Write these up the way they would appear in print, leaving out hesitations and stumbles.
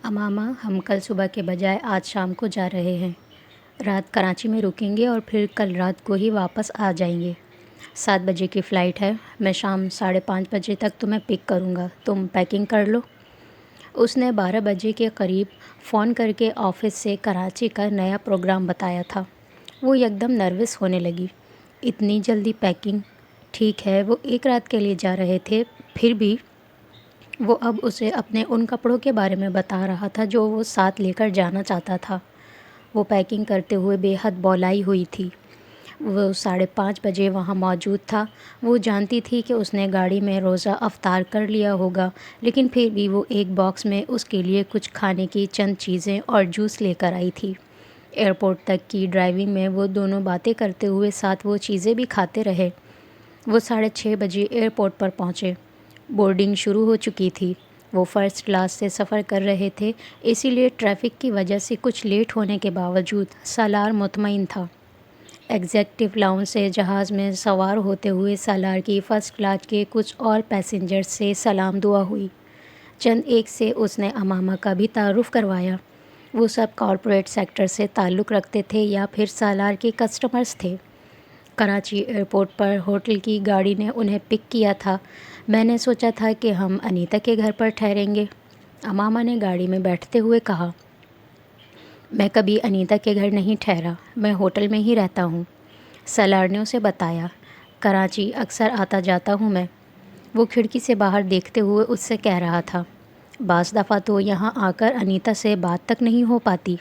امامہ، ہم کل صبح کے بجائے آج شام کو جا رہے ہیں۔ رات کراچی میں رکیں گے اور پھر کل رات کو ہی واپس آ جائیں گے۔ 7 بجے کی فلائٹ ہے۔ میں شام 5:30 بجے تک تمہیں پک کروں گا۔ تم پیکنگ کر لو۔ اس نے 12 بجے کے قریب فون کر کے آفس سے کراچی کا نیا پروگرام بتایا تھا۔ وہ یکدم نروس ہونے لگی۔ اتنی جلدی پیکنگ؟ ٹھیک ہے، وہ ایک رات کے لیے جا رہے تھے، پھر بھی وہ اب اسے اپنے ان کپڑوں کے بارے میں بتا رہا تھا جو وہ ساتھ لے کر جانا چاہتا تھا۔ وہ پیکنگ کرتے ہوئے بے حد بولائی ہوئی تھی۔ وہ 5:30 بجے وہاں موجود تھا۔ وہ جانتی تھی کہ اس نے گاڑی میں روزہ افطار کر لیا ہوگا، لیکن پھر بھی وہ ایک باکس میں اس کے لیے کچھ کھانے کی چند چیزیں اور جوس لے کر آئی تھی۔ ایئرپورٹ تک کی ڈرائیونگ میں وہ دونوں باتیں کرتے ہوئے ساتھ وہ چیزیں بھی کھاتے رہے۔ وہ 6:30 بجے ایئرپورٹ پر پہنچے۔ بورڈنگ شروع ہو چکی تھی۔ وہ فرسٹ کلاس سے سفر کر رہے تھے، اسی لیے ٹریفک کی وجہ سے کچھ لیٹ ہونے کے باوجود سالار مطمئن تھا۔ ایگزیکٹو لاؤنج سے جہاز میں سوار ہوتے ہوئے سالار کی فرسٹ کلاس کے کچھ اور پیسنجر سے سلام دعا ہوئی۔ چند ایک سے اس نے امامہ کا بھی تعارف کروایا۔ وہ سب کارپوریٹ سیکٹر سے تعلق رکھتے تھے یا پھر سالار کے کسٹمرز تھے۔ کراچی ایئرپورٹ پر ہوٹل کی گاڑی نے انہیں پک کیا تھا۔ میں نے سوچا تھا کہ ہم انیتا کے گھر پر ٹھہریں گے، امامہ نے گاڑی میں بیٹھتے ہوئے کہا۔ میں کبھی انیتا کے گھر نہیں ٹھہرا، میں ہوٹل میں ہی رہتا ہوں، سالار نے اسے بتایا۔ کراچی اکثر آتا جاتا ہوں میں، وہ کھڑکی سے باہر دیکھتے ہوئے اس سے کہہ رہا تھا۔ بعض دفعہ تو یہاں آ کر انیتا سے بات تک نہیں ہو پاتی۔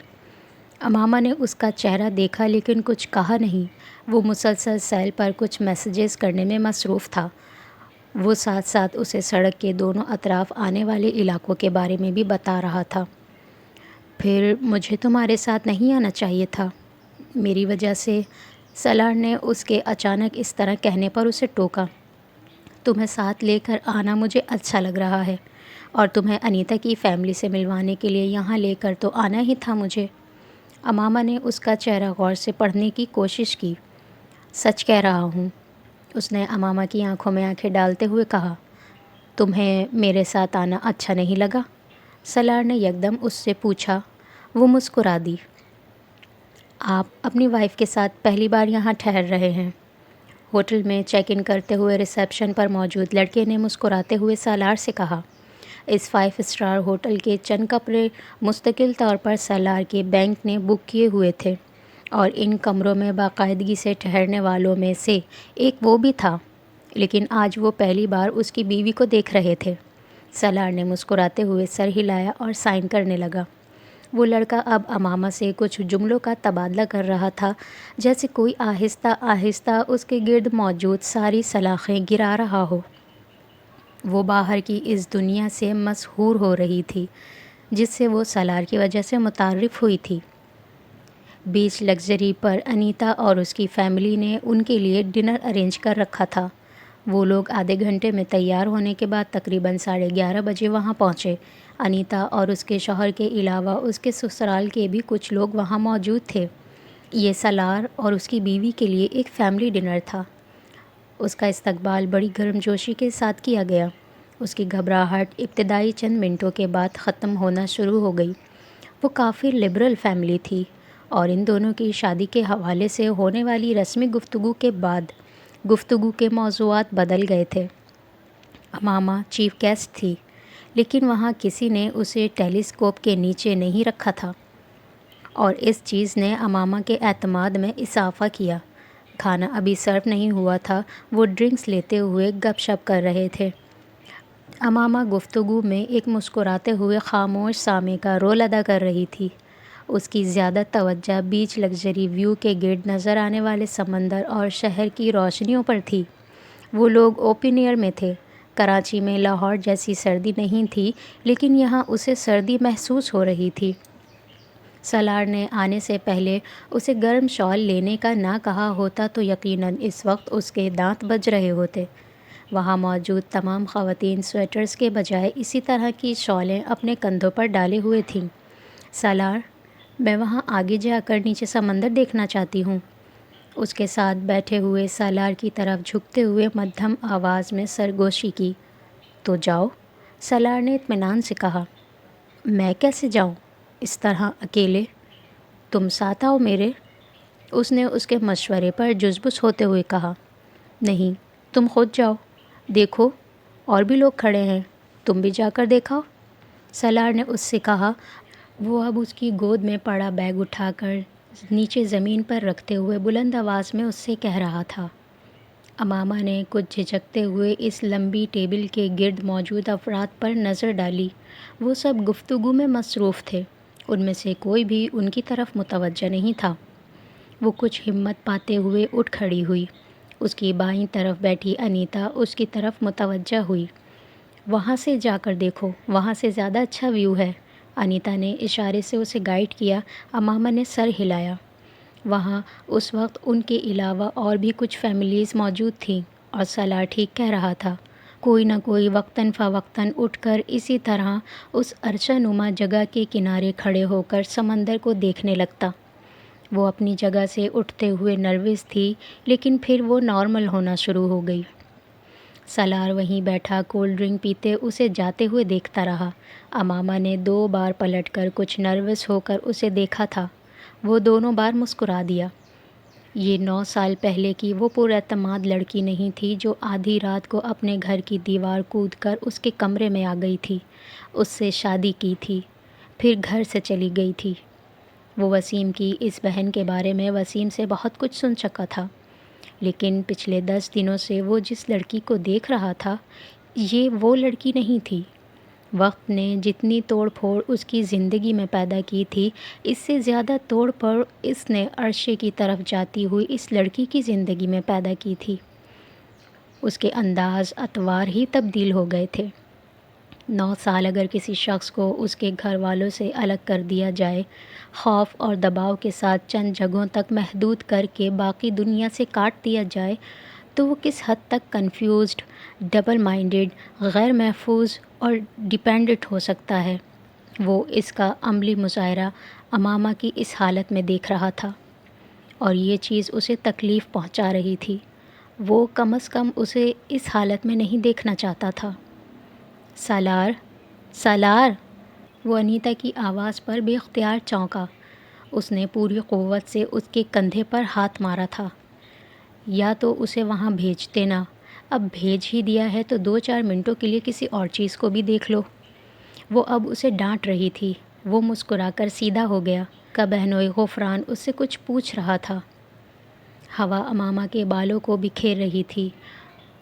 امامہ نے اس کا چہرہ دیکھا لیکن کچھ کہا نہیں۔ وہ مسلسل سیل پر کچھ میسیجز کرنے میں مصروف تھا۔ وہ ساتھ ساتھ اسے سڑک کے دونوں اطراف آنے والے علاقوں کے بارے میں بھی بتا رہا تھا۔ پھر مجھے تمہارے ساتھ نہیں آنا چاہیے تھا، میری وجہ سے، سالار نے اس کے اچانک اس طرح کہنے پر اسے ٹوکا۔ تمہیں ساتھ لے کر آنا مجھے اچھا لگ رہا ہے، اور تمہیں انیتا کی فیملی سے ملوانے کے لیے یہاں لے کر تو آنا ہی تھا مجھے۔ امامہ نے اس کا چہرہ غور سے پڑھنے کی کوشش کی۔ سچ کہہ رہا ہوں، اس نے امامہ کی آنکھوں میں آنکھیں ڈالتے ہوئے کہا۔ تمہیں میرے ساتھ آنا اچھا نہیں لگا؟ سالار نے یکدم اس سے پوچھا۔ وہ مسکرا دی۔ آپ اپنی وائف کے ساتھ پہلی بار یہاں ٹھہر رہے ہیں؟ ہوٹل میں چیک ان کرتے ہوئے ریسیپشن پر موجود لڑکے نے مسکراتے ہوئے سالار سے کہا۔ اس 5 اسٹار ہوٹل کے چند کمرے مستقل طور پر سالار کے بینک نے بک کیے ہوئے تھے، اور ان کمروں میں باقاعدگی سے ٹھہرنے والوں میں سے ایک وہ بھی تھا، لیکن آج وہ پہلی بار اس کی بیوی کو دیکھ رہے تھے۔ سالار نے مسکراتے ہوئے سر ہلایا اور سائن کرنے لگا۔ وہ لڑکا اب امامہ سے کچھ جملوں کا تبادلہ کر رہا تھا، جیسے کوئی آہستہ آہستہ اس کے گرد موجود ساری سلاخیں گرا رہا ہو۔ وہ باہر کی اس دنیا سے مسحور ہو رہی تھی جس سے وہ سالار کی وجہ سے متعارف ہوئی تھی۔ بیچ لگژری پر انیتا اور اس کی فیملی نے ان کے لیے ڈنر ارینج کر رکھا تھا۔ وہ لوگ آدھے گھنٹے میں تیار ہونے کے بعد تقریباً 11:30 بجے وہاں پہنچے۔ انیتا اور اس کے شوہر کے علاوہ اس کے سسرال کے بھی کچھ لوگ وہاں موجود تھے۔ یہ سالار اور اس کی بیوی کے لیے ایک فیملی ڈنر تھا۔ اس کا استقبال بڑی گرمجوشی کے ساتھ کیا گیا۔ اس کی گھبراہٹ ابتدائی چند منٹوں کے بعد ختم ہونا شروع ہو گئی۔ وہ کافی لبرل فیملی تھی، اور ان دونوں کی شادی کے حوالے سے ہونے والی رسمی گفتگو کے بعد گفتگو کے موضوعات بدل گئے تھے۔ امامہ چیف گیسٹ تھی، لیکن وہاں کسی نے اسے ٹیلیسکوپ کے نیچے نہیں رکھا تھا، اور اس چیز نے امامہ کے اعتماد میں اضافہ کیا۔ کھانا ابھی سرو نہیں ہوا تھا۔ وہ ڈرنکس لیتے ہوئے گپ شپ کر رہے تھے۔ امامہ گفتگو میں ایک مسکراتے ہوئے خاموش سامع کا رول ادا کر رہی تھی۔ اس کی زیادہ توجہ بیچ لگژری ویو کے گرد نظر آنے والے سمندر اور شہر کی روشنیوں پر تھی۔ وہ لوگ اوپن ایئر میں تھے۔ کراچی میں لاہور جیسی سردی نہیں تھی، لیکن یہاں اسے سردی محسوس ہو رہی تھی۔ سالار نے آنے سے پہلے اسے گرم شال لینے کا نہ کہا ہوتا تو یقیناً اس وقت اس کے دانت بج رہے ہوتے۔ وہاں موجود تمام خواتین سویٹرز کے بجائے اسی طرح کی شالیں اپنے کندھوں پر ڈالے ہوئے تھیں۔ سالار، میں وہاں آگے جا کر نیچے سمندر دیکھنا چاہتی ہوں، اس کے ساتھ بیٹھے ہوئے سالار کی طرف جھکتے ہوئے مدھم آواز میں سرگوشی کی۔ تو جاؤ، سالار نے اطمینان سے کہا۔ میں کیسے جاؤں اس طرح اکیلے؟ تم ساتھ آؤ میرے، اس نے اس کے مشورے پر جزبس ہوتے ہوئے کہا۔ نہیں، تم خود جاؤ، دیکھو اور بھی لوگ کھڑے ہیں، تم بھی جا کر دیکھاؤ، سالار نے اس سے کہا۔ وہ اب اس کی گود میں پڑا بیگ اٹھا کر نیچے زمین پر رکھتے ہوئے بلند آواز میں اس سے کہہ رہا تھا۔ امامہ نے کچھ جھجکتے ہوئے اس لمبی ٹیبل کے گرد موجود افراد پر نظر ڈالی۔ وہ سب گفتگو میں مصروف تھے، ان میں سے کوئی بھی ان کی طرف متوجہ نہیں تھا۔ وہ کچھ ہمت پاتے ہوئے اٹھ کھڑی ہوئی۔ اس کی بائیں طرف بیٹھی انیتا اس کی طرف متوجہ ہوئی۔ وہاں سے جا کر دیکھو، وہاں سے زیادہ اچھا ویو ہے، انیتا نے اشارے سے اسے گائیڈ کیا۔ امامہ نے سر ہلایا۔ وہاں اس وقت ان کے علاوہ اور بھی کچھ فیملیز موجود تھیں، اور سالار ٹھیک کہہ رہا تھا، کوئی نہ کوئی وقتاً فوقتاً اٹھ کر اسی طرح اس عرصہ نما جگہ کے کنارے کھڑے ہو کر سمندر کو دیکھنے لگتا۔ وہ اپنی جگہ سے اٹھتے ہوئے نروس تھی، لیکن پھر وہ نارمل ہونا شروع ہو گئی۔ سالار وہیں بیٹھا کولڈ ڈرنک پیتے اسے جاتے ہوئے دیکھتا رہا۔ امامہ نے 2 بار پلٹ کر کچھ نروس ہو کر اسے دیکھا تھا۔ وہ دونوں بار مسکرا دیا۔ یہ 9 سال پہلے کی وہ پر اعتماد لڑکی نہیں تھی جو آدھی رات کو اپنے گھر کی دیوار کود کر اس کے کمرے میں آ گئی تھی، اس سے شادی کی تھی، پھر گھر سے چلی گئی تھی۔ وہ وسیم کی اس بہن کے بارے میں وسیم سے بہت کچھ سن چکا تھا، لیکن پچھلے 10 دنوں سے وہ جس لڑکی کو دیکھ رہا تھا، یہ وہ لڑکی نہیں تھی۔ وقت نے جتنی توڑ پھوڑ اس کی زندگی میں پیدا کی تھی، اس سے زیادہ توڑ پھوڑ اس نے عرشے کی طرف جاتی ہوئی اس لڑکی کی زندگی میں پیدا کی تھی۔ اس کے انداز اطوار ہی تبدیل ہو گئے تھے۔ 9 سال اگر کسی شخص کو اس کے گھر والوں سے الگ کر دیا جائے، خوف اور دباؤ کے ساتھ چند جگہوں تک محدود کر کے باقی دنیا سے کاٹ دیا جائے، تو وہ کس حد تک کنفیوزڈ، ڈبل مائنڈڈ، غیر محفوظ اور ڈیپینڈنٹ ہو سکتا ہے، وہ اس کا عملی مظاہرہ امامہ کی اس حالت میں دیکھ رہا تھا، اور یہ چیز اسے تکلیف پہنچا رہی تھی۔ وہ کم از کم اسے اس حالت میں نہیں دیکھنا چاہتا تھا۔ سالار، سالار! وہ انیتا کی آواز پر بے اختیار چونکا۔ اس نے پوری قوت سے اس کے کندھے پر ہاتھ مارا تھا۔ یا تو اسے وہاں بھیجتے نا، اب بھیج ہی دیا ہے تو 2-4 منٹوں کے لیے کسی اور چیز کو بھی دیکھ لو۔ وہ اب اسے ڈانٹ رہی تھی۔ وہ مسکرا کر سیدھا ہو گیا۔ کا بہنوئی غفران اس سے کچھ پوچھ رہا تھا۔ ہوا امامہ کے بالوں کو بکھیر رہی تھی۔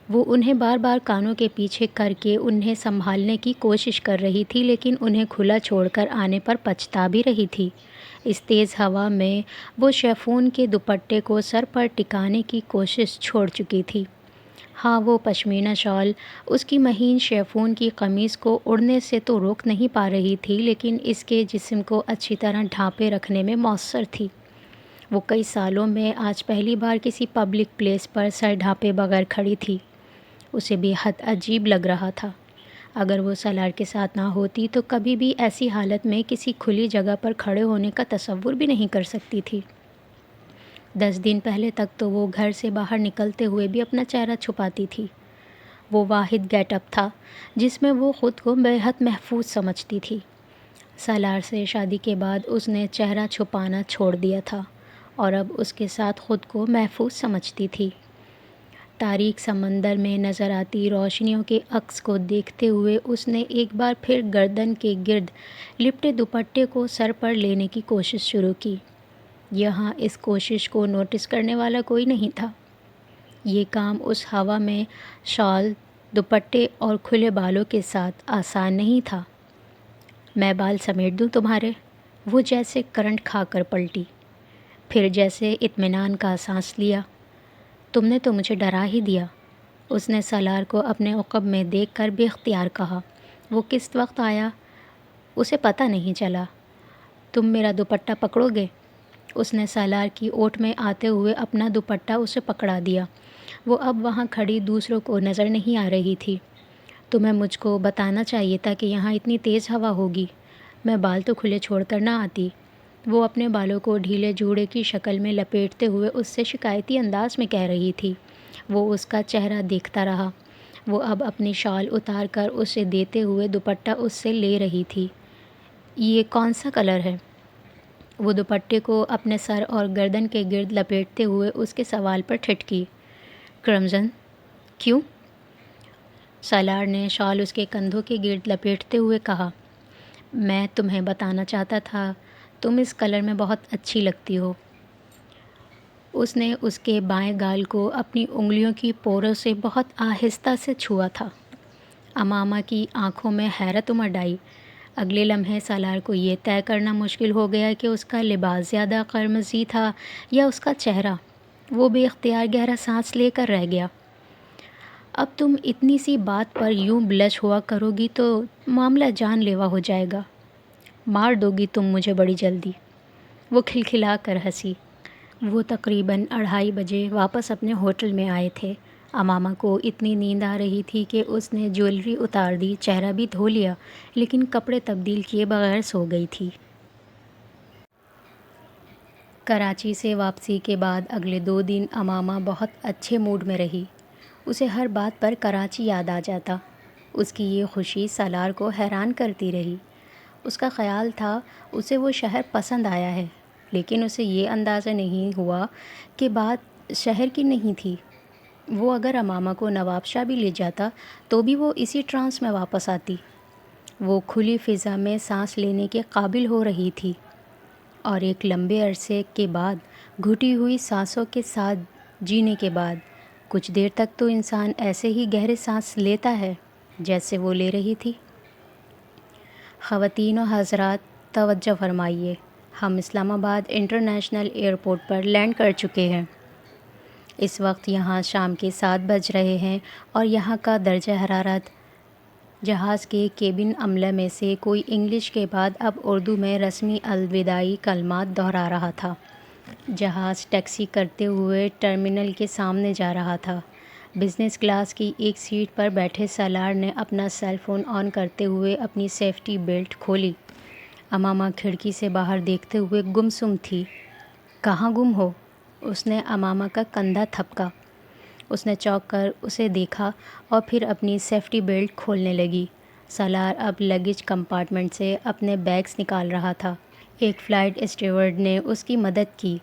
وہ انہیں بار بار کانوں کے پیچھے کر کے انہیں سنبھالنے کی کوشش کر رہی تھی، لیکن انہیں کھلا چھوڑ کر آنے پر پچھتا بھی رہی تھی۔ اس تیز ہوا میں وہ شیفون کے دوپٹے کو سر پر ٹکانے کی کوشش چھوڑ چکی تھی۔ ہاں، وہ پشمینہ شال اس کی مہین شیفون کی قمیص کو اڑنے سے تو روک نہیں پا رہی تھی، لیکن اس کے جسم کو اچھی طرح ڈھانپے رکھنے میں مؤثر تھی۔ وہ کئی سالوں میں آج پہلی بار کسی پبلک پلیس پر سر ڈھانپے بغیر کھڑی تھی۔ اسے بے حد عجیب لگ رہا تھا۔ اگر وہ سالار کے ساتھ نہ ہوتی تو کبھی بھی ایسی حالت میں کسی کھلی جگہ پر کھڑے ہونے کا تصور بھی نہیں کر سکتی تھی۔ 10 دن پہلے تک تو وہ گھر سے باہر نکلتے ہوئے بھی اپنا چہرہ چھپاتی تھی۔ وہ واحد گیٹ اپ تھا جس میں وہ خود کو بے حد محفوظ سمجھتی تھی۔ سالار سے شادی کے بعد اس نے چہرہ چھپانا چھوڑ دیا تھا، اور اب اس کے ساتھ خود کو محفوظ سمجھتی تھی۔ تاریک سمندر میں نظر آتی روشنیوں کے عکس کو دیکھتے ہوئے اس نے ایک بار پھر گردن کے گرد لپٹے دوپٹے کو سر پر لینے کی کوشش شروع کی۔ یہاں اس کوشش کو نوٹس کرنے والا کوئی نہیں تھا۔ یہ کام اس ہوا میں شال، دوپٹے اور کھلے بالوں کے ساتھ آسان نہیں تھا۔ میں بال سمیٹ دوں تمہارے؟ وہ جیسے کرنٹ کھا کر پلٹی، پھر جیسے اطمینان کا سانس لیا۔ تم نے تو مجھے ڈرا ہی دیا، اس نے سالار کو اپنے عقب میں دیکھ کر بے اختیار کہا۔ وہ کس وقت آیا اسے پتہ نہیں چلا۔ تم میرا دوپٹہ پکڑو گے؟ اس نے سالار کی اوٹ میں آتے ہوئے اپنا دوپٹہ اسے پکڑا دیا۔ وہ اب وہاں کھڑی دوسروں کو نظر نہیں آ رہی تھی۔ تمہیں مجھ کو بتانا چاہیے تھا کہ یہاں اتنی تیز ہوا ہوگی، میں بال تو کھلے چھوڑ کر نہ آتی۔ وہ اپنے بالوں کو ڈھیلے جوڑے کی شکل میں لپیٹتے ہوئے اس سے شکایتی انداز میں کہہ رہی تھی۔ وہ اس کا چہرہ دیکھتا رہا۔ وہ اب اپنی شال اتار کر اسے دیتے ہوئے دوپٹہ اس سے لے رہی تھی۔ یہ کون سا کلر ہے؟ وہ دوپٹے کو اپنے سر اور گردن کے گرد لپیٹتے ہوئے اس کے سوال پر ٹھٹکی۔ کرمزن۔ کیوں؟ سالار نے شال اس کے کندھوں کے گرد لپیٹتے ہوئے کہا۔ میں تمہیں بتانا چاہتا تھا، تم اس کلر میں بہت اچھی لگتی ہو۔ اس نے اس کے بائیں گال کو اپنی انگلیوں کی پوروں سے بہت آہستہ سے چھوا تھا۔ امامہ کی آنکھوں میں حیرت امڑ آئی۔ اگلے لمحے سالار کو یہ طے کرنا مشکل ہو گیا کہ اس کا لباس زیادہ قرمزی تھا یا اس کا چہرہ۔ وہ بے اختیار گہرا سانس لے کر رہ گیا۔ اب تم اتنی سی بات پر یوں بلش ہوا کرو گی تو معاملہ جان لیوا ہو جائے گا، مار دو گی تم مجھے بڑی جلدی۔ وہ کھلکھلا کر ہنسی۔ وہ تقریباً 2:30 بجے واپس اپنے ہوٹل میں آئے تھے۔ امامہ کو اتنی نیند آ رہی تھی کہ اس نے جیولری اتار دی، چہرہ بھی دھو لیا، لیکن کپڑے تبدیل کیے بغیر سو گئی تھی۔ کراچی سے واپسی کے بعد اگلے 2 دن امامہ بہت اچھے موڈ میں رہی۔ اسے ہر بات پر کراچی یاد آ جاتا۔ اس کی یہ خوشی سالار کو حیران کرتی رہی۔ اس کا خیال تھا اسے وہ شہر پسند آیا ہے، لیکن اسے یہ اندازہ نہیں ہوا کہ بات شہر کی نہیں تھی۔ وہ اگر امامہ کو نواب شاہ بھی لے جاتا تو بھی وہ اسی ٹرانس میں واپس آتی۔ وہ کھلی فضا میں سانس لینے کے قابل ہو رہی تھی، اور ایک لمبے عرصے کے بعد گھٹی ہوئی سانسوں کے ساتھ جینے کے بعد کچھ دیر تک تو انسان ایسے ہی گہرے سانس لیتا ہے جیسے وہ لے رہی تھی۔ خواتین و حضرات، توجہ فرمائیے، ہم اسلام آباد انٹرنیشنل ایئرپورٹ پر لینڈ کر چکے ہیں۔ اس وقت یہاں شام کے 7 بج رہے ہیں اور یہاں کا درجہ حرارت۔ جہاز کے کیبن عملہ میں سے کوئی انگلش کے بعد اب اردو میں رسمی الوداعی کلمات دہرا رہا تھا۔ جہاز ٹیکسی کرتے ہوئے ٹرمینل کے سامنے جا رہا تھا۔ بزنس کلاس کی ایک سیٹ پر بیٹھے سالار نے اپنا سیل فون آن کرتے ہوئے اپنی سیفٹی بیلٹ کھولی۔ امامہ کھڑکی سے باہر دیکھتے ہوئے گمسم تھی۔ کہاں گم ہو؟ اس نے امامہ کا کندھا تھپکا۔ اس نے چونک کر اسے دیکھا اور پھر اپنی سیفٹی بیلٹ کھولنے لگی۔ سالار اب لگیج کمپارٹمنٹ سے اپنے بیگز نکال رہا تھا۔ ایک فلائٹ اسٹیورڈ نے اس کی مدد کی۔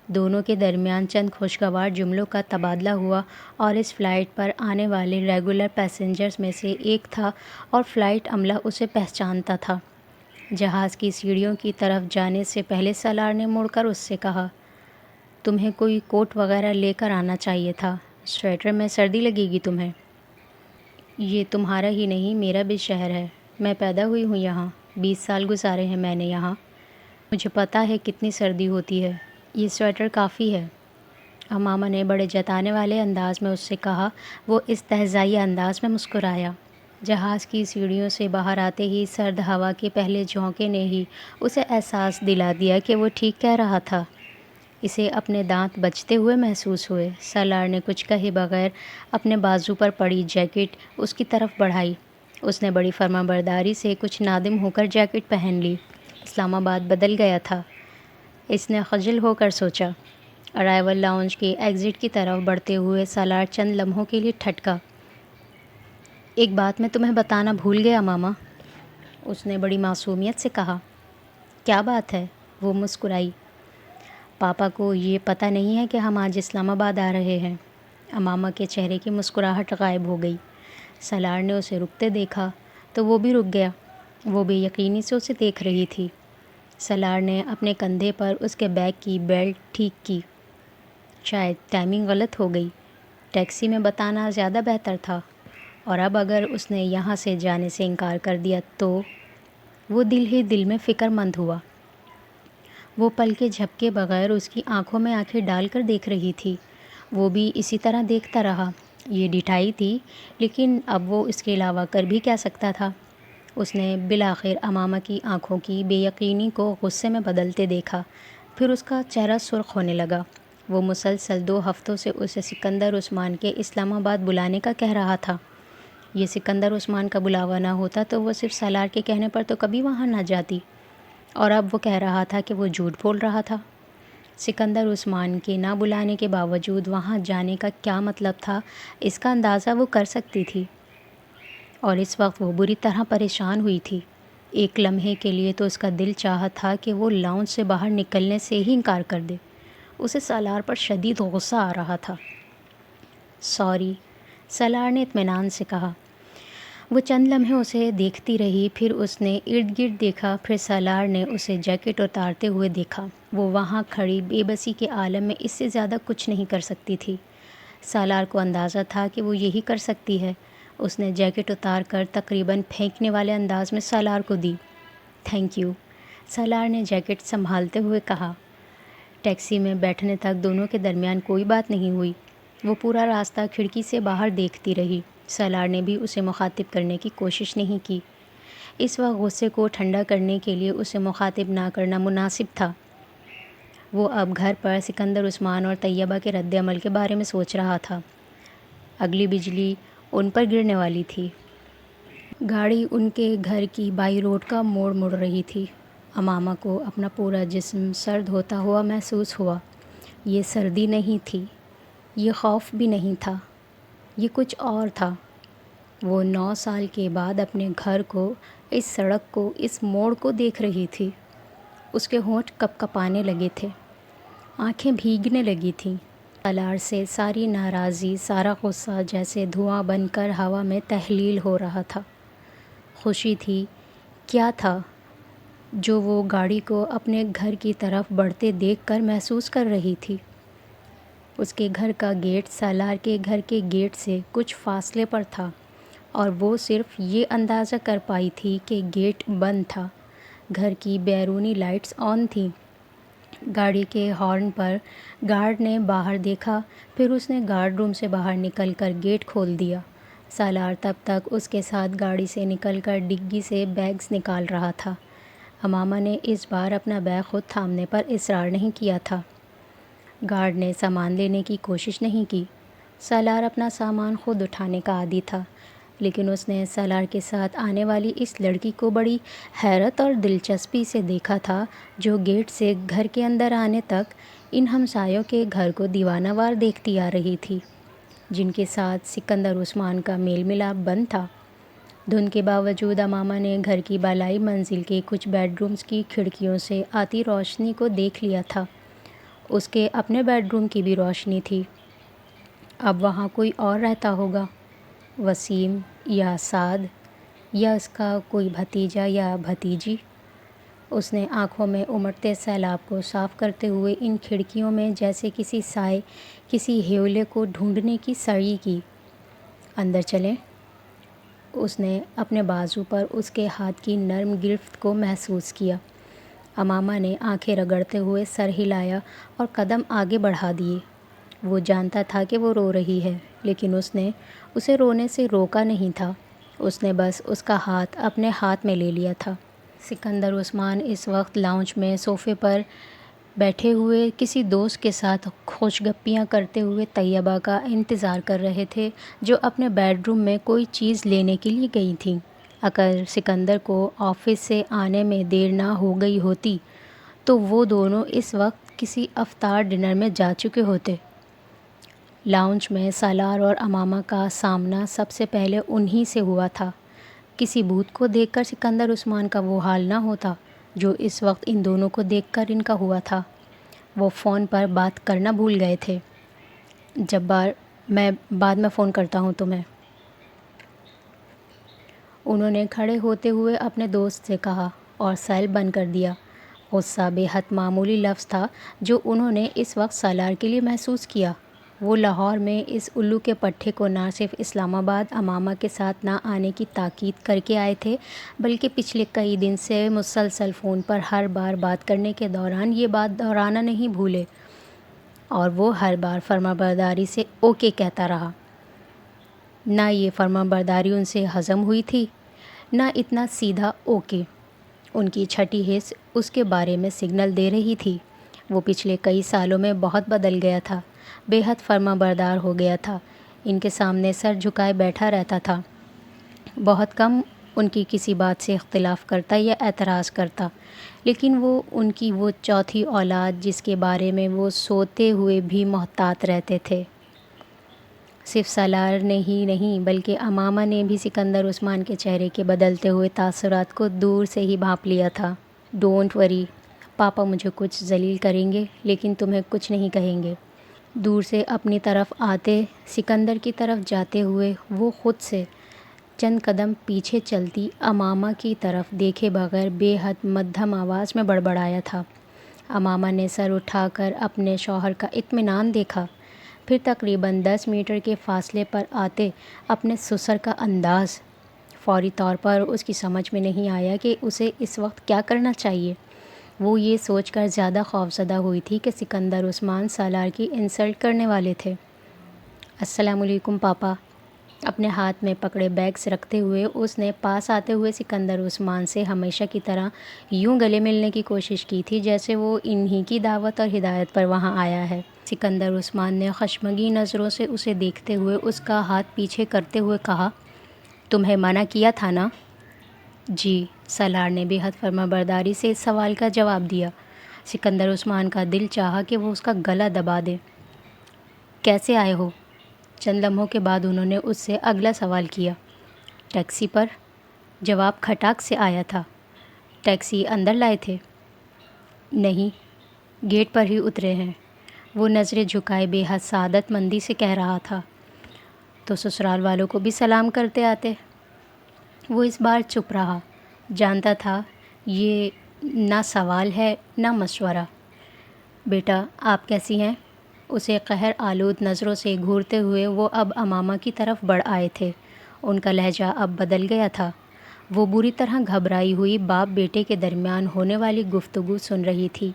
دونوں کے درمیان چند خوشگوار جملوں کا تبادلہ ہوا اور اس فلائٹ پر آنے والے ریگولر پیسنجرز میں سے ایک تھا اور فلائٹ عملہ اسے پہچانتا تھا۔ جہاز کی سیڑھیوں کی طرف جانے سے پہلے سالار نے مڑ کر اس سے کہا، تمہیں کوئی کوٹ وغیرہ لے کر آنا چاہیے تھا، سویٹر میں سردی لگے گی تمہیں۔ یہ تمہارا ہی نہیں، میرا بھی شہر ہے، میں پیدا ہوئی ہوں یہاں، 20 سال گزارے ہیں میں نے یہاں، مجھے پتہ ہے کتنی سردی ہوتی ہے، یہ سویٹر کافی ہے۔ امامہ نے بڑے جتانے والے انداز میں اس سے کہا۔ وہ استہزائی انداز میں مسکرایا۔ جہاز کی سیڑھیوں سے باہر آتے ہی سرد ہوا کے پہلے جھونکے نے ہی اسے احساس دلا دیا کہ وہ ٹھیک کہہ رہا تھا۔ اسے اپنے دانت بجتے ہوئے محسوس ہوئے۔ سالار نے کچھ کہے بغیر اپنے بازو پر پڑی جیکٹ اس کی طرف بڑھائی۔ اس نے بڑی فرمانبرداری سے کچھ نادم ہو کر جیکٹ پہن لی۔ اسلام آباد بدل گیا تھا، اس نے خجل ہو کر سوچا۔ ارائیول لاؤنج کے ایگزٹ کی طرف بڑھتے ہوئے سالار چند لمحوں کے لیے ٹھٹکا۔ ایک بات میں تمہیں بتانا بھول گیا ماما، اس نے بڑی معصومیت سے کہا۔ کیا بات ہے؟ وہ مسکرائی۔ پاپا کو یہ پتہ نہیں ہے کہ ہم آج اسلام آباد آ رہے ہیں۔ امامہ کے چہرے کی مسکراہٹ غائب ہو گئی۔ سالار نے اسے رکتے دیکھا تو وہ بھی رک گیا۔ وہ بے یقینی سے اسے دیکھ رہی تھی۔ سالار نے اپنے کندھے پر اس کے بیگ کی بیلٹ ٹھیک کی۔ شاید ٹائمنگ غلط ہو گئی، ٹیکسی میں بتانا زیادہ بہتر تھا، اور اب اگر اس نے یہاں سے جانے سے انکار کر دیا تو… وہ دل ہی دل میں فکر مند ہوا۔ وہ پلکیں جھپکے بغیر اس کی آنکھوں میں آنکھیں ڈال کر دیکھ رہی تھی۔ وہ بھی اسی طرح دیکھتا رہا۔ یہ ڈٹھائی تھی، لیکن اب وہ اس کے علاوہ کر بھی کیا سکتا تھا؟ اس نے بالآخر امامہ کی آنکھوں کی بے یقینی کو غصے میں بدلتے دیکھا، پھر اس کا چہرہ سرخ ہونے لگا۔ وہ مسلسل 2 ہفتوں سے اسے سکندر عثمان کے اسلام آباد بلانے کا کہہ رہا تھا۔ یہ سکندر عثمان کا بلاوا نہ ہوتا تو وہ صرف سالار کے کہنے پر تو کبھی وہاں نہ جاتی، اور اب وہ کہہ رہا تھا کہ وہ جھوٹ بول رہا تھا۔ سکندر عثمان کے نہ بلانے کے باوجود وہاں جانے کا کیا مطلب تھا، اس کا اندازہ وہ کر سکتی تھی، اور اس وقت وہ بری طرح پریشان ہوئی تھی۔ ایک لمحے کے لیے تو اس کا دل چاہا تھا کہ وہ لاؤنج سے باہر نکلنے سے ہی انکار کر دے۔ اسے سالار پر شدید غصہ آ رہا تھا۔ سوری، سالار نے اطمینان سے کہا۔ وہ چند لمحے اسے دیکھتی رہی، پھر اس نے ارد گرد دیکھا، پھر سالار نے اسے جیکٹ اتارتے ہوئے دیکھا۔ وہ وہاں کھڑی بے بسی کے عالم میں اس سے زیادہ کچھ نہیں کر سکتی تھی۔ سالار کو اندازہ تھا کہ وہ یہی کر سکتی ہے۔ اس نے جیکٹ اتار کر تقریباً پھینکنے والے انداز میں سالار کو دی۔ تھینک یو، سالار نے جیکٹ سنبھالتے ہوئے کہا۔ ٹیکسی میں بیٹھنے تک دونوں کے درمیان کوئی بات نہیں ہوئی۔ وہ پورا راستہ کھڑکی سے باہر دیکھتی رہی۔ سالار نے بھی اسے مخاطب کرنے کی کوشش نہیں کی۔ اس وقت غصے کو ٹھنڈا کرنے کے لیے اسے مخاطب نہ کرنا مناسب تھا۔ وہ اب گھر پر سکندر عثمان اور طیبہ کے رد عمل کے بارے میں سوچ رہا تھا۔ اگلی بجلی ان پر گرنے والی تھی۔ گاڑی ان کے گھر کی بائی روڈ کا موڑ مڑ رہی تھی۔ امامہ کو اپنا پورا جسم سرد ہوتا ہوا محسوس ہوا۔ یہ سردی نہیں تھی، یہ خوف بھی نہیں تھا، یہ کچھ اور تھا۔ وہ 9 سال کے بعد اپنے گھر کو، اس سڑک کو، اس موڑ کو دیکھ رہی تھی۔ اس کے ہونٹ کپ کپانے لگے تھے، آنکھیں بھیگنے لگی تھیں۔ سالار سے ساری ناراضی، سارا غصہ جیسے دھواں بن کر ہوا میں تحلیل ہو رہا تھا۔ خوشی تھی، کیا تھا جو وہ گاڑی کو اپنے گھر کی طرف بڑھتے دیکھ کر محسوس کر رہی تھی۔ اس کے گھر کا گیٹ سالار کے گھر کے گیٹ سے کچھ فاصلے پر تھا، اور وہ صرف یہ اندازہ کر پائی تھی کہ گیٹ بند تھا۔ گھر کی بیرونی لائٹس آن تھیں۔ گاڑی کے ہارن پر گارڈ نے باہر دیکھا، پھر اس نے گارڈ روم سے باہر نکل کر گیٹ کھول دیا۔ سالار تب تک اس کے ساتھ گاڑی سے نکل کر ڈگی سے بیگز نکال رہا تھا۔ امامہ نے اس بار اپنا بیگ خود تھامنے پر اصرار نہیں کیا تھا۔ گارڈ نے سامان لینے کی کوشش نہیں کی۔ سالار اپنا سامان خود اٹھانے کا عادی تھا، لیکن اس نے سالار کے ساتھ آنے والی اس لڑکی کو بڑی حیرت اور دلچسپی سے دیکھا تھا، جو گیٹ سے گھر کے اندر آنے تک ان ہمسایوں کے گھر کو دیوانہ وار دیکھتی آ رہی تھی، جن کے ساتھ سکندر عثمان کا میل ملاپ بند تھا۔ دھند کے باوجود امامہ نے گھر کی بالائی منزل کے کچھ بیڈ رومز کی کھڑکیوں سے آتی روشنی کو دیکھ لیا تھا۔ اس کے اپنے بیڈ روم کی بھی روشنی تھی۔ اب وہاں کوئی اور رہتا ہوگا، وسیم یا سعد، یا اس کا کوئی بھتیجا یا بھتیجی۔ اس نے آنکھوں میں امڑتے سیلاب کو صاف کرتے ہوئے ان کھڑکیوں میں جیسے کسی سائے، کسی ہیولے کو ڈھونڈنے کی سعی کی۔ اندر چلیں؟ اس نے اپنے بازو پر اس کے ہاتھ کی نرم گرفت کو محسوس کیا۔ امامہ نے آنکھیں رگڑتے ہوئے سر ہلایا اور قدم آگے بڑھا دیے۔ وہ جانتا تھا کہ وہ رو رہی ہے، لیکن اس نے اسے رونے سے روکا نہیں تھا۔ اس نے بس اس کا ہاتھ اپنے ہاتھ میں لے لیا تھا۔ سکندر عثمان اس وقت لاؤنج میں صوفے پر بیٹھے ہوئے کسی دوست کے ساتھ خوش گپیاں کرتے ہوئے طیبہ کا انتظار کر رہے تھے، جو اپنے بیڈ روم میں کوئی چیز لینے کے لیے گئی تھیں۔ اگر سکندر کو آفس سے آنے میں دیر نہ ہو گئی ہوتی تو وہ دونوں اس وقت کسی افطار ڈنر میں جا چکے ہوتے۔ لاؤنج میں سالار اور امامہ کا سامنا سب سے پہلے انہی سے ہوا تھا۔ کسی بھوت کو دیکھ کر سکندر عثمان کا وہ حال نہ ہوتا جو اس وقت ان دونوں کو دیکھ کر ان کا ہوا تھا۔ وہ فون پر بات کرنا بھول گئے تھے۔ جبار، میں بعد میں فون کرتا ہوں تمہیں، انہوں نے کھڑے ہوتے ہوئے اپنے دوست سے کہا اور سیل بند کر دیا۔ غصہ بے حد معمولی لفظ تھا جو انہوں نے اس وقت سالار کے لیے محسوس کیا۔ وہ لاہور میں اس الو کے پٹھے کو نہ صرف اسلام آباد امامہ کے ساتھ نہ آنے کی تاکید کر کے آئے تھے، بلکہ پچھلے کئی دن سے مسلسل فون پر ہر بار بات کرنے کے دوران یہ بات دہرانا نہیں بھولے، اور وہ ہر بار فرمانبرداری سے اوکے کہتا رہا۔ نہ یہ فرمانبرداری ان سے ہضم ہوئی تھی، نہ اتنا سیدھا اوکے۔ ان کی چھٹی حس اس کے بارے میں سگنل دے رہی تھی۔ وہ پچھلے کئی سالوں میں بہت بدل گیا تھا، بے حد فرمانبردار ہو گیا تھا، ان کے سامنے سر جھکائے بیٹھا رہتا تھا، بہت کم ان کی کسی بات سے اختلاف کرتا یا اعتراض کرتا، لیکن وہ ان کی وہ چوتھی اولاد جس کے بارے میں وہ سوتے ہوئے بھی محتاط رہتے تھے۔ صرف سالار نے ہی نہیں بلکہ امامہ نے بھی سکندر عثمان کے چہرے کے بدلتے ہوئے تاثرات کو دور سے ہی بھانپ لیا تھا۔ ڈونٹ وری، پاپا مجھے کچھ ذلیل کریں گے لیکن تمہیں کچھ نہیں کہیں گے۔ دور سے اپنی طرف آتے سکندر کی طرف جاتے ہوئے وہ خود سے چند قدم پیچھے چلتی امامہ کی طرف دیکھے بغیر بے حد مدھم آواز میں بڑبڑایا تھا۔ امامہ نے سر اٹھا کر اپنے شوہر کا اطمینان دیکھا، پھر تقریباً 10 میٹر کے فاصلے پر آتے اپنے سسر کا انداز۔ فوری طور پر اس کی سمجھ میں نہیں آیا کہ اسے اس وقت کیا کرنا چاہیے۔ وہ یہ سوچ کر زیادہ خوفزدہ ہوئی تھی کہ سکندر عثمان سالار کی انسلٹ کرنے والے تھے۔ السلام علیکم پاپا، اپنے ہاتھ میں پکڑے بیگز رکھتے ہوئے اس نے پاس آتے ہوئے سکندر عثمان سے ہمیشہ کی طرح یوں گلے ملنے کی کوشش کی تھی جیسے وہ انہی کی دعوت اور ہدایت پر وہاں آیا ہے۔ سکندر عثمان نے خشمگین نظروں سے اسے دیکھتے ہوئے اس کا ہاتھ پیچھے کرتے ہوئے کہا، تمہیں منع کیا تھا نا؟ جی، سالار نے بے حد فرمانبرداری سے اس سوال کا جواب دیا۔ سکندر عثمان کا دل چاہا کہ وہ اس کا گلا دبا دے۔ کیسے آئے ہو؟ چند لمحوں کے بعد انہوں نے اس سے اگلا سوال کیا۔ ٹیکسی پر؟ جواب کھٹاک سے آیا تھا۔ ٹیکسی اندر لائے تھے؟ نہیں، گیٹ پر ہی اترے ہیں، وہ نظریں جھکائے بے حد سعادت مندی سے کہہ رہا تھا۔ تو سسرال والوں کو بھی سلام کرتے آتے؟ وہ اس بار چپ رہا، جانتا تھا یہ نہ سوال ہے نہ مشورہ۔ بیٹا آپ کیسی ہیں؟ اسے قہر آلود نظروں سے گھورتے ہوئے وہ اب امامہ کی طرف بڑھ آئے تھے۔ ان کا لہجہ اب بدل گیا تھا۔ وہ بری طرح گھبرائی ہوئی باپ بیٹے کے درمیان ہونے والی گفتگو سن رہی تھی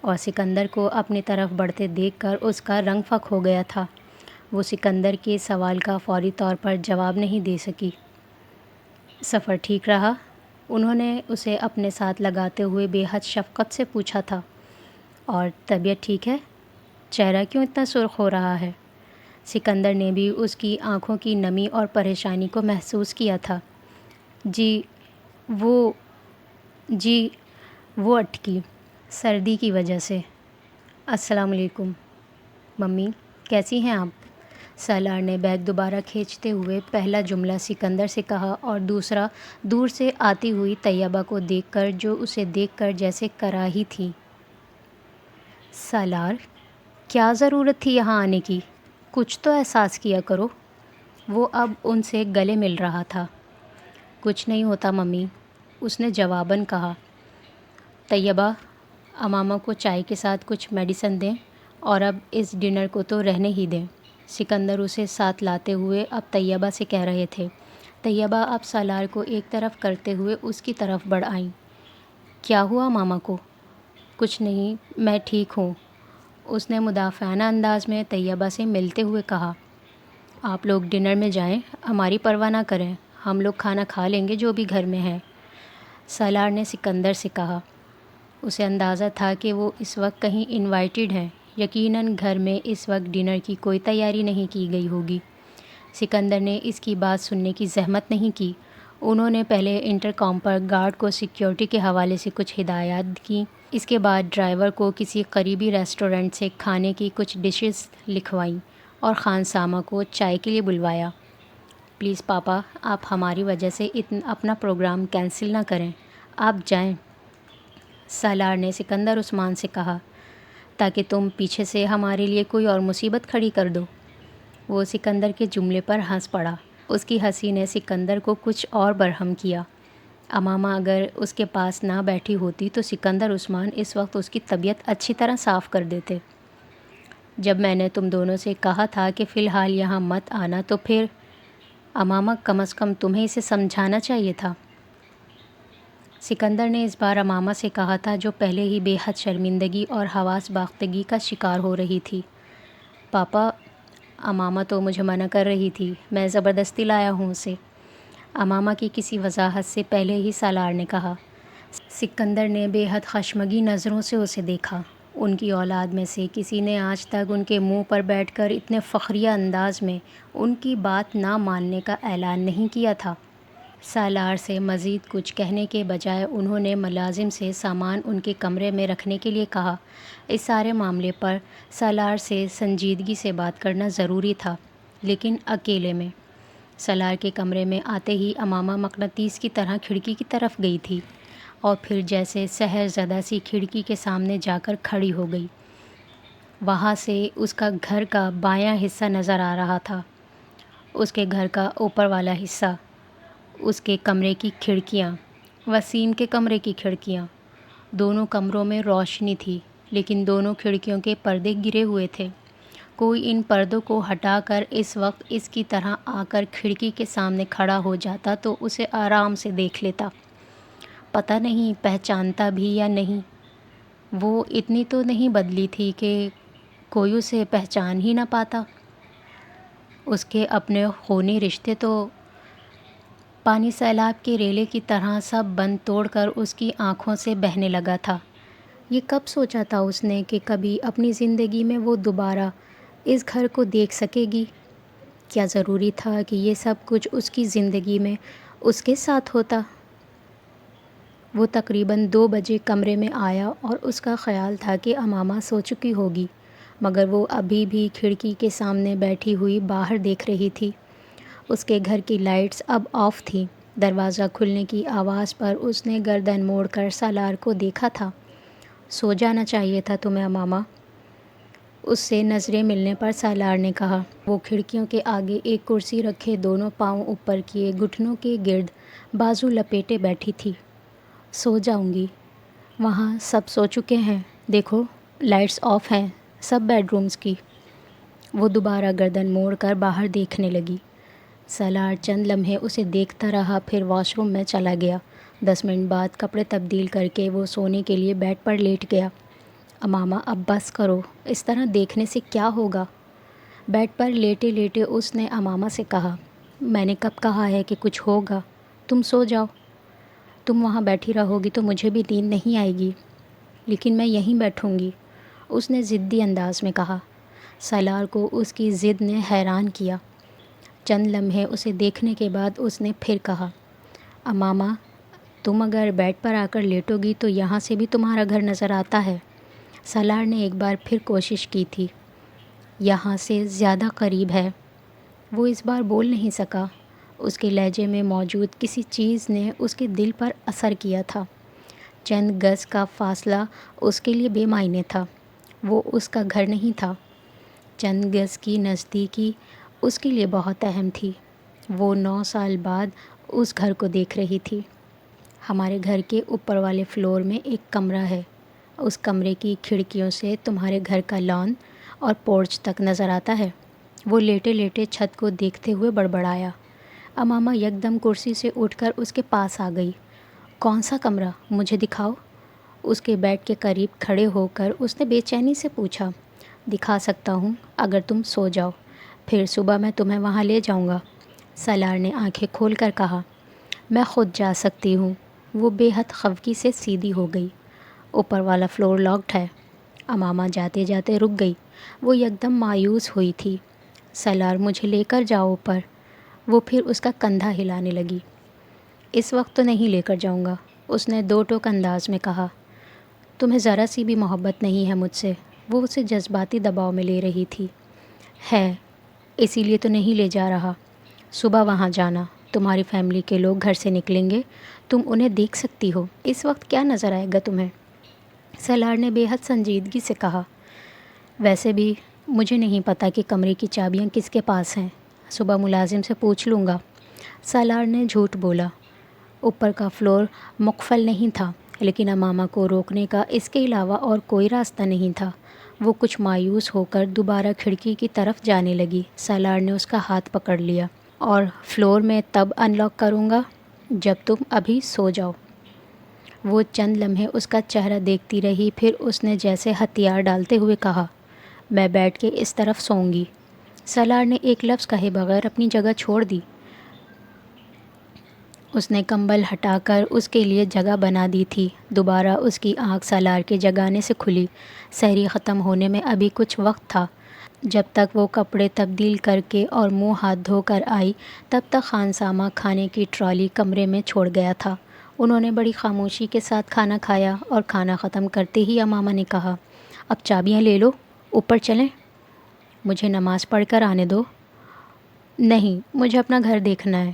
اور سکندر کو اپنی طرف بڑھتے دیکھ کر اس کا رنگ فک ہو گیا تھا۔ وہ سکندر کے سوال کا فوری طور پر جواب نہیں دے سکی۔ سفر ٹھیک رہا؟ انہوں نے اسے اپنے ساتھ لگاتے ہوئے بے حد شفقت سے پوچھا تھا۔ اور طبیعت ٹھیک ہے؟ چہرہ کیوں اتنا سرخ ہو رہا ہے؟ سکندر نے بھی اس کی آنکھوں کی نمی اور پریشانی کو محسوس کیا تھا۔ جی وہ اٹکی، سردی کی وجہ سے۔ السلام علیکم ممی، کیسی ہیں آپ؟ سالار نے بیگ دوبارہ کھینچتے ہوئے پہلا جملہ سکندر سے کہا اور دوسرا دور سے آتی ہوئی طیبہ کو دیکھ کر جو اسے دیکھ کر جیسے کراہی تھی۔ سالار، کیا ضرورت تھی یہاں آنے کی؟ کچھ تو احساس کیا کرو۔ وہ اب ان سے گلے مل رہا تھا۔ کچھ نہیں ہوتا ممی، اس نے جواباً کہا۔ طیبہ، امامہ کو چائے کے ساتھ کچھ میڈیسن دیں اور اب اس ڈنر کو تو رہنے ہی دیں۔ سکندر اسے ساتھ لاتے ہوئے اب طیبہ سے کہہ رہے تھے۔ طیبہ اب سالار کو ایک طرف کرتے ہوئے اس کی طرف بڑھ آئیں۔ کیا ہوا ماما کو؟ کچھ نہیں، میں ٹھیک ہوں، اس نے مدافعانہ انداز میں طیبہ سے ملتے ہوئے کہا۔ آپ لوگ ڈنر میں جائیں، ہماری پرواہ نہ کریں، ہم لوگ کھانا کھا لیں گے جو بھی گھر میں ہے، سالار نے سکندر سے کہا۔ اسے اندازہ تھا کہ وہ اس وقت کہیں انوائٹڈ ہیں، یقیناً گھر میں اس وقت ڈنر کی کوئی تیاری نہیں کی گئی ہوگی۔ سکندر نے اس کی بات سننے کی زحمت نہیں کی۔ انہوں نے پہلے انٹرکام پر گارڈ کو سیکیورٹی کے حوالے سے کچھ ہدایات کیں، اس کے بعد ڈرائیور کو کسی قریبی ریسٹورنٹ سے کھانے کی کچھ ڈشز لکھوائیں اور خان سامہ کو چائے کے لیے بلوایا۔ پلیز پاپا، آپ ہماری وجہ سے اپنا پروگرام کینسل نہ کریں، آپ جائیں، سالار نے سکندر عثمان سے کہا، تاکہ تم پیچھے سے ہمارے لیے کوئی اور مصیبت کھڑی کر دو۔ وہ سکندر کے جملے پر ہنس پڑا۔ اس کی ہنسی نے سکندر کو کچھ اور برہم کیا۔ امامہ اگر اس کے پاس نہ بیٹھی ہوتی تو سکندر عثمان اس وقت اس کی طبیعت اچھی طرح صاف کر دیتے۔ جب میں نے تم دونوں سے کہا تھا کہ فی الحال یہاں مت آنا تو پھر امامہ کم از کم تمہیں اسے سمجھانا چاہیے تھا۔ سکندر نے اس بار امامہ سے کہا تھا جو پہلے ہی بے حد شرمندگی اور حواس باختگی کا شکار ہو رہی تھی۔ پاپا، امامہ تو مجھے منع کر رہی تھی، میں زبردستی لایا ہوں اسے، امامہ کی کسی وضاحت سے پہلے ہی سالار نے کہا۔ سکندر نے بے حد خشمگی نظروں سے اسے دیکھا۔ ان کی اولاد میں سے کسی نے آج تک ان کے منہ پر بیٹھ کر اتنے فخریہ انداز میں ان کی بات نہ ماننے کا اعلان نہیں کیا تھا۔ سالار سے مزید کچھ کہنے کے بجائے انہوں نے ملازم سے سامان ان کے کمرے میں رکھنے کے لیے کہا۔ اس سارے معاملے پر سالار سے سنجیدگی سے بات کرنا ضروری تھا، لیکن اکیلے میں۔ سالار کے کمرے میں آتے ہی امامہ مقناطیس کی طرح کھڑکی کی طرف گئی تھی اور پھر جیسے سحر زدہ سی کھڑکی کے سامنے جا کر کھڑی ہو گئی۔ وہاں سے اس کا گھر کا بایاں حصہ نظر آ رہا تھا، اس کے گھر کا اوپر والا حصہ، اس کے کمرے کی کھڑکیاں، وسیم کے کمرے کی کھڑکیاں۔ دونوں کمروں میں روشنی تھی، لیکن دونوں کھڑکیوں کے پردے گرے ہوئے تھے۔ کوئی ان پردوں کو ہٹا کر اس وقت اس کی طرح آ کر کھڑکی کے سامنے کھڑا ہو جاتا تو اسے آرام سے دیکھ لیتا۔ پتہ نہیں پہچانتا بھی یا نہیں۔ وہ اتنی تو نہیں بدلی تھی کہ کوئی اسے پہچان ہی نہ پاتا۔ اس کے اپنے خونی رشتے تو پانی سیلاب کے ریلے کی طرح سب بند توڑ کر اس کی آنکھوں سے بہنے لگا تھا۔ یہ کب سوچا تھا اس نے کہ کبھی اپنی زندگی میں وہ دوبارہ اس گھر کو دیکھ سکے گی؟ کیا ضروری تھا کہ یہ سب کچھ اس کی زندگی میں اس کے ساتھ ہوتا؟ وہ تقریباً 2 بجے کمرے میں آیا اور اس کا خیال تھا کہ امامہ سو چکی ہوگی، مگر وہ ابھی بھی کھڑکی کے سامنے بیٹھی ہوئی باہر دیکھ رہی تھی۔ اس کے گھر کی لائٹس اب آف تھیں۔ دروازہ کھلنے کی آواز پر اس نے گردن موڑ کر سالار کو دیکھا تھا۔ سو جانا چاہیے تھا تمہیں امامہ، اس سے نظریں ملنے پر سالار نے کہا۔ وہ کھڑکیوں کے آگے ایک کرسی رکھے دونوں پاؤں اوپر کیے گھٹنوں کے گرد بازو لپیٹے بیٹھی تھی۔ سو جاؤں گی، وہاں سب سو چکے ہیں، دیکھو لائٹس آف ہیں سب بیڈ رومز کی۔ وہ دوبارہ گردن موڑ کر باہر دیکھنے لگی۔ سالار چند لمحے اسے دیکھتا رہا، پھر واش روم میں چلا گیا۔ 10 منٹ بعد کپڑے تبدیل کر کے وہ سونے کے لیے بیڈ پر لیٹ گیا۔ امامہ اب بس کرو، اس طرح دیکھنے سے کیا ہوگا؟ بیڈ پر لیٹے لیٹے اس نے امامہ سے کہا، میں نے کب کہا ہے کہ کچھ ہوگا؟ تم سو جاؤ۔ تم وہاں بیٹھی رہو گی تو مجھے بھی نیند نہیں آئے گی۔ لیکن میں یہیں بیٹھوں گی، اس نے ضدی انداز میں کہا۔ سالار کو اس کی ضد نے حیران کیا۔ چند لمحے اسے دیکھنے کے بعد اس نے پھر کہا، امامہ تم اگر بیڈ پر آ کر لیٹو گی تو یہاں سے بھی تمہارا گھر نظر آتا ہے۔ سالار نے ایک بار پھر کوشش کی تھی، یہاں سے زیادہ قریب ہے۔ وہ اس بار بول نہیں سکا۔ اس کے لہجے میں موجود کسی چیز نے اس کے دل پر اثر کیا تھا۔ چند گز کا فاصلہ اس کے لیے بے معنی تھا، وہ اس کا گھر نہیں تھا۔ چند گز کی نزدیکی اس کے لیے بہت اہم تھی۔ وہ 9 سال بعد اس گھر کو دیکھ رہی تھی۔ ہمارے گھر کے اوپر والے فلور میں ایک کمرہ ہے، اس کمرے کی کھڑکیوں سے تمہارے گھر کا لان اور پورچ تک نظر آتا ہے۔ وہ لیٹے لیٹے چھت کو دیکھتے ہوئے بڑبڑایا۔ امامہ یکدم کرسی سے اٹھ کر اس کے پاس آ گئی۔ کون سا کمرہ؟ مجھے دکھاؤ۔ اس کے بیڈ کے قریب کھڑے ہو کر اس نے بے چینی سے پوچھا۔ دکھا سکتا ہوں اگر تم سو جاؤ، پھر صبح میں تمہیں وہاں لے جاؤں گا۔ سالار نے آنکھیں کھول کر کہا، میں خود جا سکتی ہوں۔ وہ بے حد خفگی سے سیدھی ہو گئی۔ اوپر والا فلور لاکڈ ہے۔ امامہ جاتے جاتے رک گئی۔ وہ یکدم مایوس ہوئی تھی۔ سالار مجھے لے کر جاؤ اوپر۔ وہ پھر اس کا کندھا ہلانے لگی۔ اس وقت تو نہیں لے کر جاؤں گا، اس نے 2 ٹوک انداز میں کہا۔ تمہیں ذرا سی بھی محبت نہیں ہے مجھ سے؟ وہ اسے جذباتی دباؤ میں لے رہی تھی۔ ہے، اسی لیے تو نہیں لے جا رہا۔ صبح وہاں جانا، تمہاری فیملی کے لوگ گھر سے نکلیں گے، تم انہیں دیکھ سکتی ہو۔ اس وقت کیا نظر آئے گا تمہیں؟ سالار نے بے حد سنجیدگی سے کہا، ویسے بھی مجھے نہیں پتہ کہ کمرے کی چابیاں کس کے پاس ہیں، صبح ملازم سے پوچھ لوں گا۔ سالار نے جھوٹ بولا۔ اوپر کا فلور مقفل نہیں تھا، لیکن امامہ کو روکنے کا اس کے علاوہ اور کوئی راستہ نہیں تھا۔ وہ کچھ مایوس ہو کر دوبارہ کھڑکی کی طرف جانے لگی۔ سالار نے اس کا ہاتھ پکڑ لیا، اور فلور میں تب ان لاک کروں گا جب تم ابھی سو جاؤ۔ وہ چند لمحے اس کا چہرہ دیکھتی رہی، پھر اس نے جیسے ہتھیار ڈالتے ہوئے کہا، میں بیٹھ کے اس طرف سوؤں گی۔ سالار نے ایک لفظ کہے بغیر اپنی جگہ چھوڑ دی۔ اس نے کمبل ہٹا کر اس کے لیے جگہ بنا دی تھی۔ دوبارہ اس کی آنکھ سالار کے جگانے سے کھلی۔ سحری ختم ہونے میں ابھی کچھ وقت تھا۔ جب تک وہ کپڑے تبدیل کر کے اور منہ ہاتھ دھو کر آئی، تب تک خانسامہ کھانے کی ٹرالی کمرے میں چھوڑ گیا تھا۔ انہوں نے بڑی خاموشی کے ساتھ کھانا کھایا، اور کھانا ختم کرتے ہی امامہ نے کہا، اب چابیاں لے لو، اوپر چلیں، مجھے نماز پڑھ کر آنے دو۔ نہیں، مجھے اپنا گھر دیکھنا ہے۔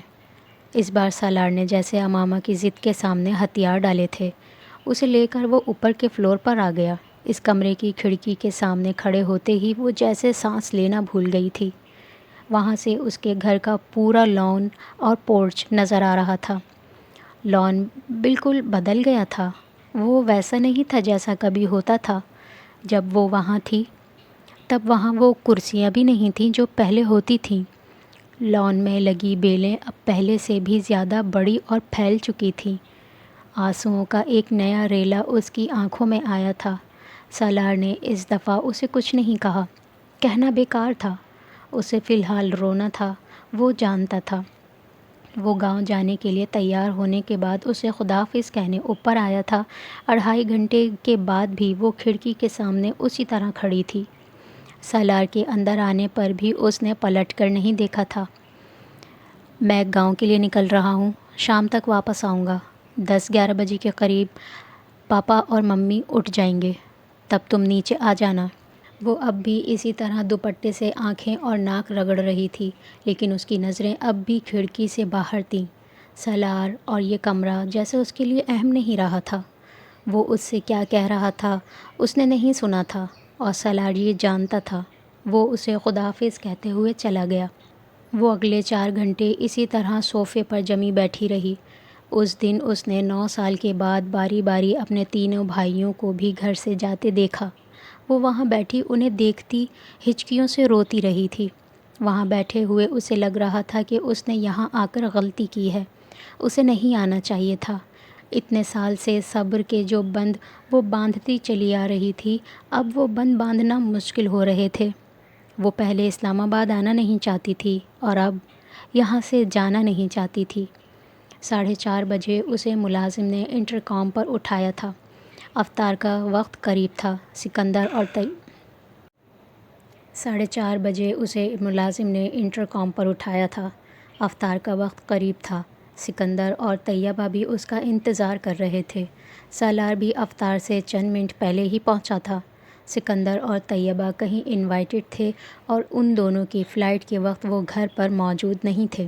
اس بار سالار نے جیسے امامہ کی ضد کے سامنے ہتھیار ڈالے تھے، اسے لے کر وہ اوپر کے فلور پر آ گیا۔ اس کمرے کی کھڑکی کے سامنے کھڑے ہوتے ہی وہ جیسے سانس لینا بھول گئی تھی۔ وہاں سے اس کے گھر کا پورا لان اور پورچ نظر آ رہا تھا۔ لان بالکل بدل گیا تھا، وہ ویسا نہیں تھا جیسا کبھی ہوتا تھا جب وہ وہاں تھی۔ تب وہاں وہ کرسیاں بھی نہیں تھیں جو پہلے ہوتی تھیں۔ لان میں لگی بیلیں اب پہلے سے بھی زیادہ بڑی اور پھیل چکی تھیں۔ آنسوؤں کا ایک نیا ریلا اس کی آنکھوں میں آیا تھا۔ سالار نے اس دفعہ اسے کچھ نہیں کہا، کہنا بیکار تھا، اسے فی الحال رونا تھا۔ وہ جانتا تھا۔ وہ گاؤں جانے کے لیے تیار ہونے کے بعد اسے خداحافظ کہنے اوپر آیا تھا۔ 2.5 گھنٹے کے بعد بھی وہ کھڑکی کے سامنے اسی طرح کھڑی تھی۔ سالار کے اندر آنے پر بھی اس نے پلٹ کر نہیں دیکھا تھا۔ میں گاؤں کے لیے نکل رہا ہوں، شام تک واپس آؤں گا۔ 10-11 بجے کے قریب پاپا اور ممی اٹھ جائیں گے، تب تم نیچے آ جانا۔ وہ اب بھی اسی طرح دوپٹے سے آنکھیں اور ناک رگڑ رہی تھی، لیکن اس کی نظریں اب بھی کھڑکی سے باہر تھیں۔ سالار اور یہ کمرہ جیسے اس کے لیے اہم نہیں رہا تھا۔ وہ اس سے کیا کہہ رہا تھا اس نے نہیں سنا تھا، اور سالار یہ جانتا تھا۔ وہ اسے خداحافظ کہتے ہوئے چلا گیا۔ وہ اگلے 4 گھنٹے اسی طرح صوفے پر جمی بیٹھی رہی۔ اس دن اس نے 9 سال کے بعد باری باری اپنے تینوں بھائیوں کو بھی گھر سے جاتے دیکھا۔ وہ وہاں بیٹھی انہیں دیکھتی ہچکیوں سے روتی رہی تھی۔ وہاں بیٹھے ہوئے اسے لگ رہا تھا کہ اس نے یہاں آ کر غلطی کی ہے، اسے نہیں آنا چاہیے تھا۔ اتنے سال سے صبر کے جو بند وہ باندھتی چلی آ رہی تھی، اب وہ بند باندھنا مشکل ہو رہے تھے۔ وہ پہلے اسلام آباد آنا نہیں چاہتی تھی اور اب یہاں سے جانا نہیں چاہتی تھی۔ 4:30 بجے اسے ملازم نے انٹرکام پر اٹھایا تھا۔ افطار کا وقت قریب تھا۔ سکندر اور 4:30 بجے اسے ملازم نے انٹرکام پر اٹھایا تھا۔ افطار کا وقت قریب تھا۔ سکندر اور طیبہ بھی اس کا انتظار کر رہے تھے۔ سالار بھی افطار سے چند منٹ پہلے ہی پہنچا تھا۔ سکندر اور طیبہ کہیں انوائٹڈ تھے اور ان دونوں کی فلائٹ کے وقت وہ گھر پر موجود نہیں تھے،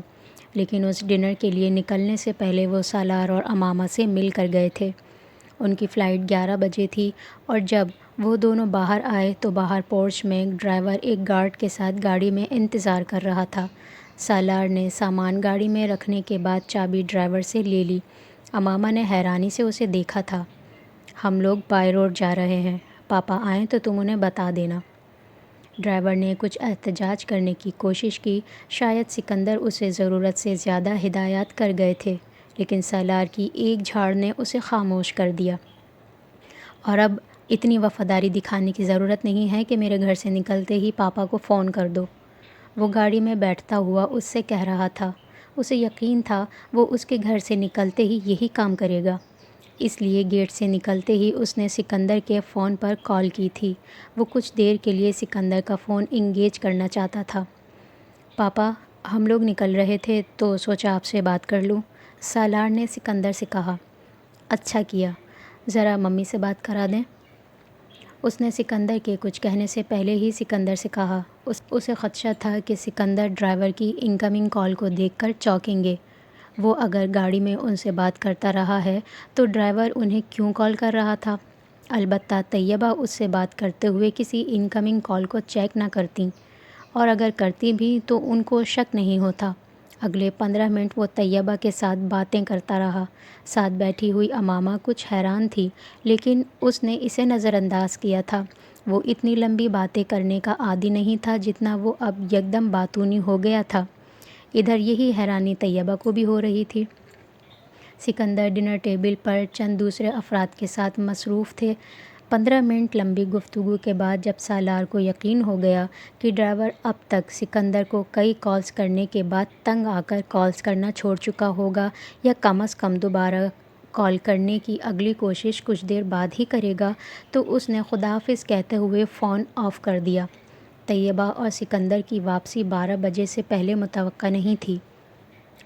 لیکن اس ڈنر کے لیے نکلنے سے پہلے وہ سالار اور امامہ سے مل کر گئے تھے۔ ان کی فلائٹ 11 بجے تھی، اور جب وہ دونوں باہر آئے تو باہر پورچ میں ڈرائیور ایک گارڈ کے ساتھ گاڑی میں انتظار کر رہا تھا۔ سالار نے سامان گاڑی میں رکھنے کے بعد چابی ڈرائیور سے لے لی۔ امامہ نے حیرانی سے اسے دیکھا تھا۔ ہم لوگ بائی روڈ جا رہے ہیں، پاپا آئیں تو تم انہیں بتا دینا۔ ڈرائیور نے کچھ احتجاج کرنے کی کوشش کی، شاید سکندر اسے ضرورت سے زیادہ ہدایات کر گئے تھے، لیکن سالار کی ایک جھاڑ نے اسے خاموش کر دیا۔ اور اب اتنی وفاداری دکھانے کی ضرورت نہیں ہے کہ میرے گھر سے نکلتے ہی پاپا کو فون کر دو، وہ گاڑی میں بیٹھتا ہوا اس سے کہہ رہا تھا۔ اسے یقین تھا وہ اس کے گھر سے نکلتے ہی یہی کام کرے گا، اس لیے گیٹ سے نکلتے ہی اس نے سکندر کے فون پر کال کی تھی۔ وہ کچھ دیر کے لیے سکندر کا فون انگیج کرنا چاہتا تھا۔ پاپا، ہم لوگ نکل رہے تھے تو سوچا آپ سے بات کر لوں، سالار نے سکندر سے کہا۔ اچھا کیا، ذرا ممی سے بات کرا دیں، اس نے سکندر کے کچھ کہنے سے پہلے ہی سکندر سے کہا۔ اسے خدشہ تھا کہ سکندر ڈرائیور کی انکمنگ کال کو دیکھ کر چونکیں گے۔ وہ اگر گاڑی میں ان سے بات کرتا رہا ہے تو ڈرائیور انہیں کیوں کال کر رہا تھا؟ البتہ طیبہ اس سے بات کرتے ہوئے کسی انکمنگ کال کو چیک نہ کرتیں، اور اگر کرتی بھی تو ان کو شک نہیں ہوتا۔ اگلے 15 منٹ وہ طیبہ کے ساتھ باتیں کرتا رہا۔ ساتھ بیٹھی ہوئی امامہ کچھ حیران تھی، لیکن اس نے اسے نظر انداز کیا تھا۔ وہ اتنی لمبی باتیں کرنے کا عادی نہیں تھا جتنا وہ اب یکدم باتونی ہو گیا تھا۔ ادھر یہی حیرانی طیبہ کو بھی ہو رہی تھی۔ سکندر ڈنر ٹیبل پر چند دوسرے افراد کے ساتھ مصروف تھے۔ 15 منٹ لمبی گفتگو کے بعد جب سالار کو یقین ہو گیا کہ ڈرائیور اب تک سکندر کو کئی کالز کرنے کے بعد تنگ آ کر کالز کرنا چھوڑ چکا ہوگا، یا کم از کم دوبارہ کال کرنے کی اگلی کوشش کچھ دیر بعد ہی کرے گا، تو اس نے خداحافظ کہتے ہوئے فون آف کر دیا۔ طیبہ اور سکندر کی واپسی 12 بجے سے پہلے متوقع نہیں تھی،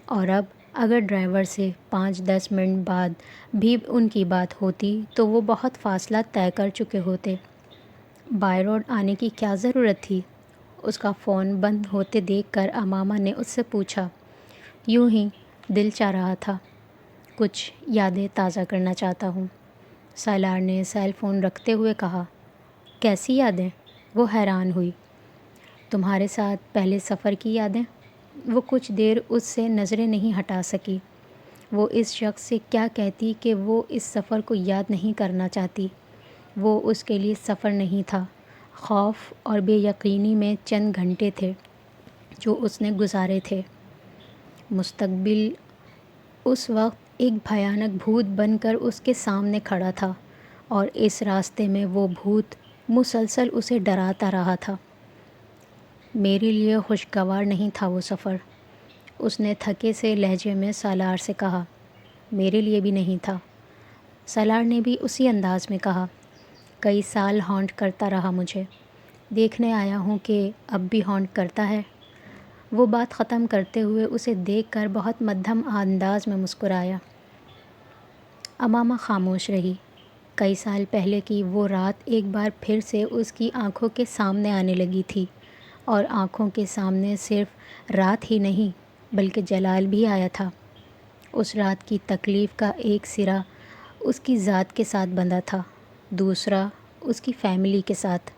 اور اب اگر ڈرائیور سے 5-10 منٹ بعد بھی ان کی بات ہوتی تو وہ بہت فاصلہ طے کر چکے ہوتے۔ بائی روڈ آنے کی کیا ضرورت تھی؟ اس کا فون بند ہوتے دیکھ کر امامہ نے اس سے پوچھا۔ یوں ہی دل چاہ رہا تھا، کچھ یادیں تازہ کرنا چاہتا ہوں۔ سالار نے سیل فون رکھتے ہوئے کہا۔ کیسی یادیں؟ وہ حیران ہوئی۔ تمہارے ساتھ پہلے سفر کی یادیں؟ وہ کچھ دیر اس سے نظریں نہیں ہٹا سکی۔ وہ اس شخص سے کیا کہتی کہ وہ اس سفر کو یاد نہیں کرنا چاہتی۔ وہ اس کے لیے سفر نہیں تھا، خوف اور بے یقینی میں چند گھنٹے تھے جو اس نے گزارے تھے۔ مستقبل اس وقت ایک بھیانک بھوت بن کر اس کے سامنے کھڑا تھا، اور اس راستے میں وہ بھوت مسلسل اسے ڈراتا رہا تھا۔ میرے لیے خوشگوار نہیں تھا وہ سفر، اس نے تھکے سے لہجے میں سالار سے کہا۔ میرے لیے بھی نہیں تھا، سالار نے بھی اسی انداز میں کہا۔ کئی سال ہانٹ کرتا رہا مجھے، دیکھنے آیا ہوں کہ اب بھی ہانٹ کرتا ہے۔ وہ بات ختم کرتے ہوئے اسے دیکھ کر بہت مدھم انداز میں مسکرایا۔ امامہ خاموش رہی۔ کئی سال پہلے کی وہ رات ایک بار پھر سے اس کی آنکھوں کے سامنے آنے لگی تھی، اور آنکھوں کے سامنے صرف رات ہی نہیں بلکہ جلال بھی آیا تھا۔ اس رات کی تکلیف کا ایک سرا اس کی ذات کے ساتھ بندھا تھا، دوسرا اس کی فیملی کے ساتھ۔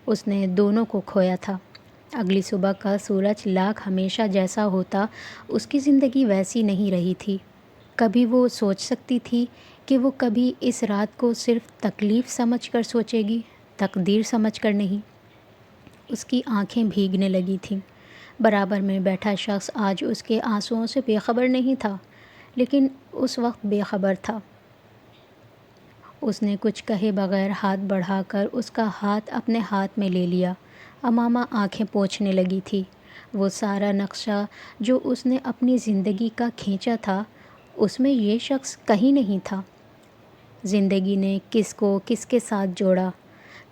اس نے دونوں کو کھویا تھا۔ اگلی صبح کا سورج لاکھ ہمیشہ جیسا ہوتا، اس کی زندگی ویسی نہیں رہی تھی۔ کبھی وہ سوچ سکتی تھی کہ وہ کبھی اس رات کو صرف تکلیف سمجھ کر سوچے گی، تقدیر سمجھ کر نہیں۔ اس کی آنکھیں بھیگنے لگی تھیں۔ برابر میں بیٹھا شخص آج اس کے آنسوؤں سے بے خبر نہیں تھا، لیکن اس وقت بے خبر تھا۔ اس نے کچھ کہے بغیر ہاتھ بڑھا کر اس کا ہاتھ اپنے ہاتھ میں لے لیا۔ امامہ آنکھیں پوچھنے لگی تھی۔ وہ سارا نقشہ جو اس نے اپنی زندگی کا کھینچا تھا، اس میں یہ شخص کہیں نہیں تھا۔ زندگی نے کس کو کس کے ساتھ جوڑا،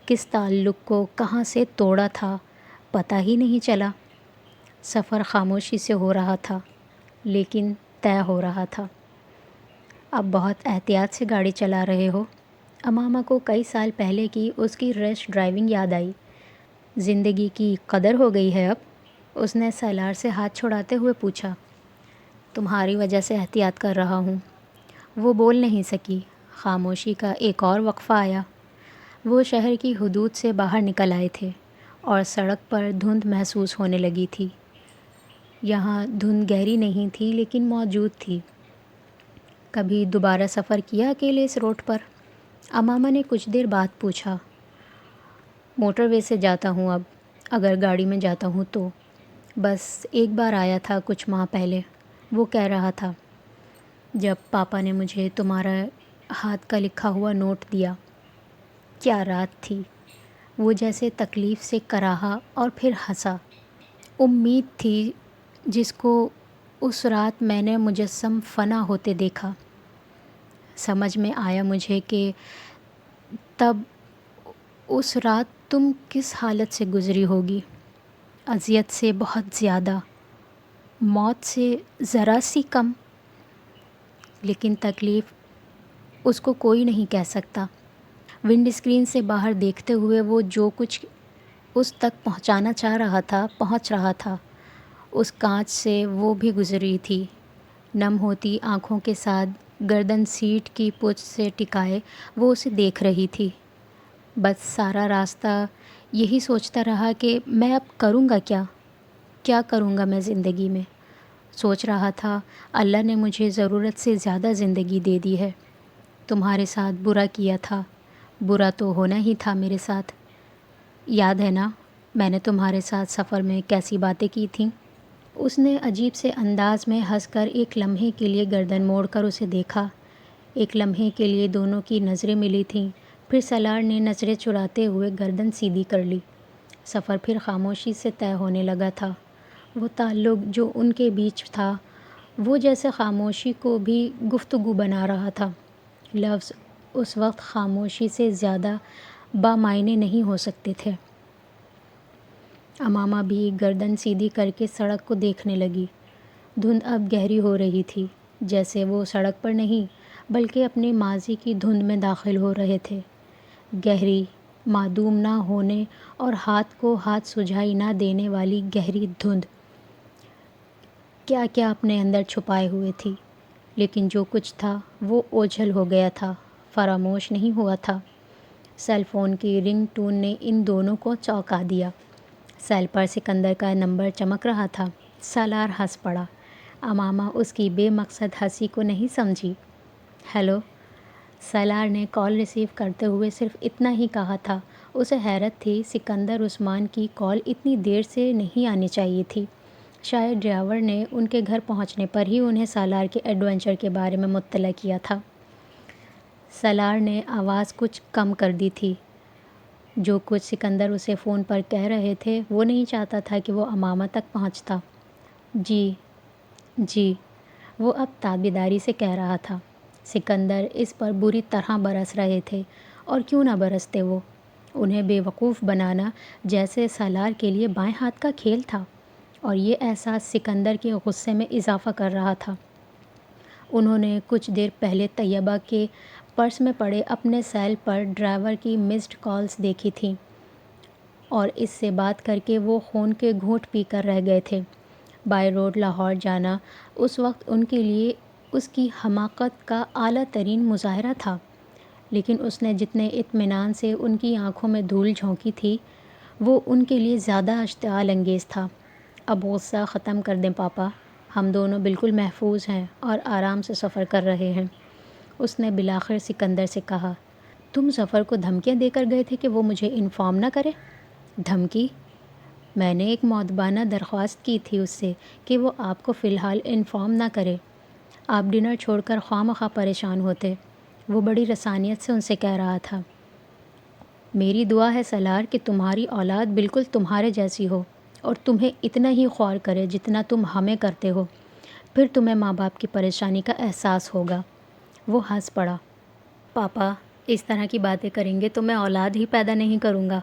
کس تعلق کو کہاں سے توڑا تھا، پتہ ہی نہیں چلا۔ سفر خاموشی سے ہو رہا تھا، لیکن طے ہو رہا تھا۔ اب بہت احتیاط سے گاڑی چلا رہے ہو؟ امامہ کو کئی سال پہلے کی اس کی ریش ڈرائیونگ یاد آئی۔ زندگی کی قدر ہو گئی ہے اب؟ اس نے سالار سے ہاتھ چھڑاتے ہوئے پوچھا۔ تمہاری وجہ سے احتیاط کر رہا ہوں۔ وہ بول نہیں سکی۔ خاموشی کا ایک اور وقفہ آیا۔ وہ شہر کی حدود سے باہر نکل آئے تھے، اور سڑک پر دھند محسوس ہونے لگی تھی۔ یہاں دھند گہری نہیں تھی لیکن موجود تھی۔ کبھی دوبارہ سفر کیا اکیلے اس روڈ پر؟ امامہ نے کچھ دیر بعد پوچھا۔ موٹر وے سے جاتا ہوں اب، اگر گاڑی میں جاتا ہوں تو۔ بس ایک بار آیا تھا کچھ ماہ پہلے، وہ کہہ رہا تھا، جب پاپا نے مجھے تمہارا ہاتھ کا لکھا ہوا نوٹ دیا۔ کیا رات تھی! وہ جیسے تکلیف سے کراہا اور پھر ہنسا۔ امید تھی جس کو اس رات میں نے مجسم فنا ہوتے دیکھا۔ سمجھ میں آیا مجھے کہ تب اس رات تم کس حالت سے گزری ہوگی، اذیت سے بہت زیادہ، موت سے ذرا سی کم۔ لیکن تکلیف، اس کو کوئی نہیں کہہ سکتا۔ ونڈ اسکرین سے باہر دیکھتے ہوئے وہ جو کچھ اس تک پہنچانا چاہ رہا تھا پہنچ رہا تھا۔ اس کانچ سے وہ بھی گزری تھی، نم ہوتی آنکھوں کے ساتھ گردن سیٹ کی پشت سے ٹکائے وہ اسے دیکھ رہی تھی۔ بس سارا راستہ یہی سوچتا رہا کہ میں اب کروں گا کیا؟ کیا کروں گا میں زندگی میں؟ سوچ رہا تھا اللہ نے مجھے ضرورت سے زیادہ زندگی دے دی ہے۔ تمہارے ساتھ برا کیا تھا، برا تو ہونا ہی تھا میرے ساتھ۔ یاد ہے نا میں نے تمہارے ساتھ سفر میں کیسی باتیں کی تھیں؟ اس نے عجیب سے انداز میں ہنس کر ایک لمحے کے لیے گردن موڑ کر اسے دیکھا۔ ایک لمحے کے لیے دونوں کی نظریں ملی تھیں، پھر سالار نے نظریں چراتے ہوئے گردن سیدھی کر لی۔ سفر پھر خاموشی سے طے ہونے لگا تھا۔ وہ تعلق جو ان کے بیچ تھا، وہ جیسے خاموشی کو بھی گفتگو بنا رہا تھا۔ لفظ اس وقت خاموشی سے زیادہ بامعنی نہیں ہو سکتے تھے۔ امامہ بھی گردن سیدھی کر کے سڑک کو دیکھنے لگی۔ دھند اب گہری ہو رہی تھی، جیسے وہ سڑک پر نہیں بلکہ اپنے ماضی کی دھند میں داخل ہو رہے تھے۔ گہری، معدوم نہ ہونے اور ہاتھ کو ہاتھ سجھائی نہ دینے والی گہری دھند کیا کیا اپنے اندر چھپائے ہوئے تھی، لیکن جو کچھ تھا وہ اوجھل ہو گیا تھا، فراموش نہیں ہوا تھا۔ سیل فون کی رنگ ٹون نے ان دونوں کو چونکا دیا۔ سیل پر سکندر کا نمبر چمک رہا تھا۔ سالار ہنس پڑا۔ امامہ اس کی بے مقصد ہنسی کو نہیں سمجھی۔ ہیلو، سالار نے کال ریسیو کرتے ہوئے صرف اتنا ہی کہا تھا۔ اسے حیرت تھی، سکندر عثمان کی کال اتنی دیر سے نہیں آنی چاہیے تھی۔ شاید ڈرائیور نے ان کے گھر پہنچنے پر ہی انہیں سالار کے ایڈونچر کے بارے میں مطلع کیا تھا۔ سالار نے آواز کچھ کم کر دی تھی۔ جو کچھ سکندر اسے فون پر کہہ رہے تھے وہ نہیں چاہتا تھا کہ وہ امامہ تک پہنچتا۔ جی، وہ اب تابیداری سے کہہ رہا تھا۔ سکندر اس پر بری طرح برس رہے تھے، اور کیوں نہ برستے وہ؟ انہیں بے وقوف بنانا جیسے سالار کے لیے بائیں ہاتھ کا کھیل تھا، اور یہ احساس سکندر کے غصے میں اضافہ کر رہا تھا۔ انہوں نے کچھ دیر پہلے طیبہ کے پرس میں پڑے اپنے سیل پر ڈرائیور کی مسڈ کالز دیکھی تھیں، اور اس سے بات کر کے وہ خون کے گھونٹ پی کر رہ گئے تھے۔ بائی روڈ لاہور جانا اس وقت ان کے لیے اس کی حماقت کا اعلیٰ ترین مظاہرہ تھا، لیکن اس نے جتنے اطمینان سے ان کی آنکھوں میں دھول جھونکی تھی وہ ان کے لیے زیادہ اشتعال انگیز تھا۔ اب غصہ ختم کر دیں پاپا، ہم دونوں بالکل محفوظ ہیں اور آرام سے سفر کر رہے ہیں، اس نے بالآخر سکندر سے کہا۔ تم ظفر کو دھمکیاں دے کر گئے تھے کہ وہ مجھے انفارم نہ کرے؟ دھمکی؟ میں نے ایک مؤدبانہ درخواست کی تھی اس سے کہ وہ آپ کو فی الحال انفارم نہ کرے۔ آپ ڈنر چھوڑ کر خواہ مخواہ پریشان ہوتے، وہ بڑی رسانیت سے ان سے کہہ رہا تھا۔ میری دعا ہے سالار کہ تمہاری اولاد بالکل تمہارے جیسی ہو اور تمہیں اتنا ہی خوار کرے جتنا تم ہمیں کرتے ہو، پھر تمہیں ماں باپ کی پریشانی کا احساس ہوگا۔ وہ ہنس پڑا۔ پاپا، اس طرح کی باتیں کریں گے تو میں اولاد ہی پیدا نہیں کروں گا۔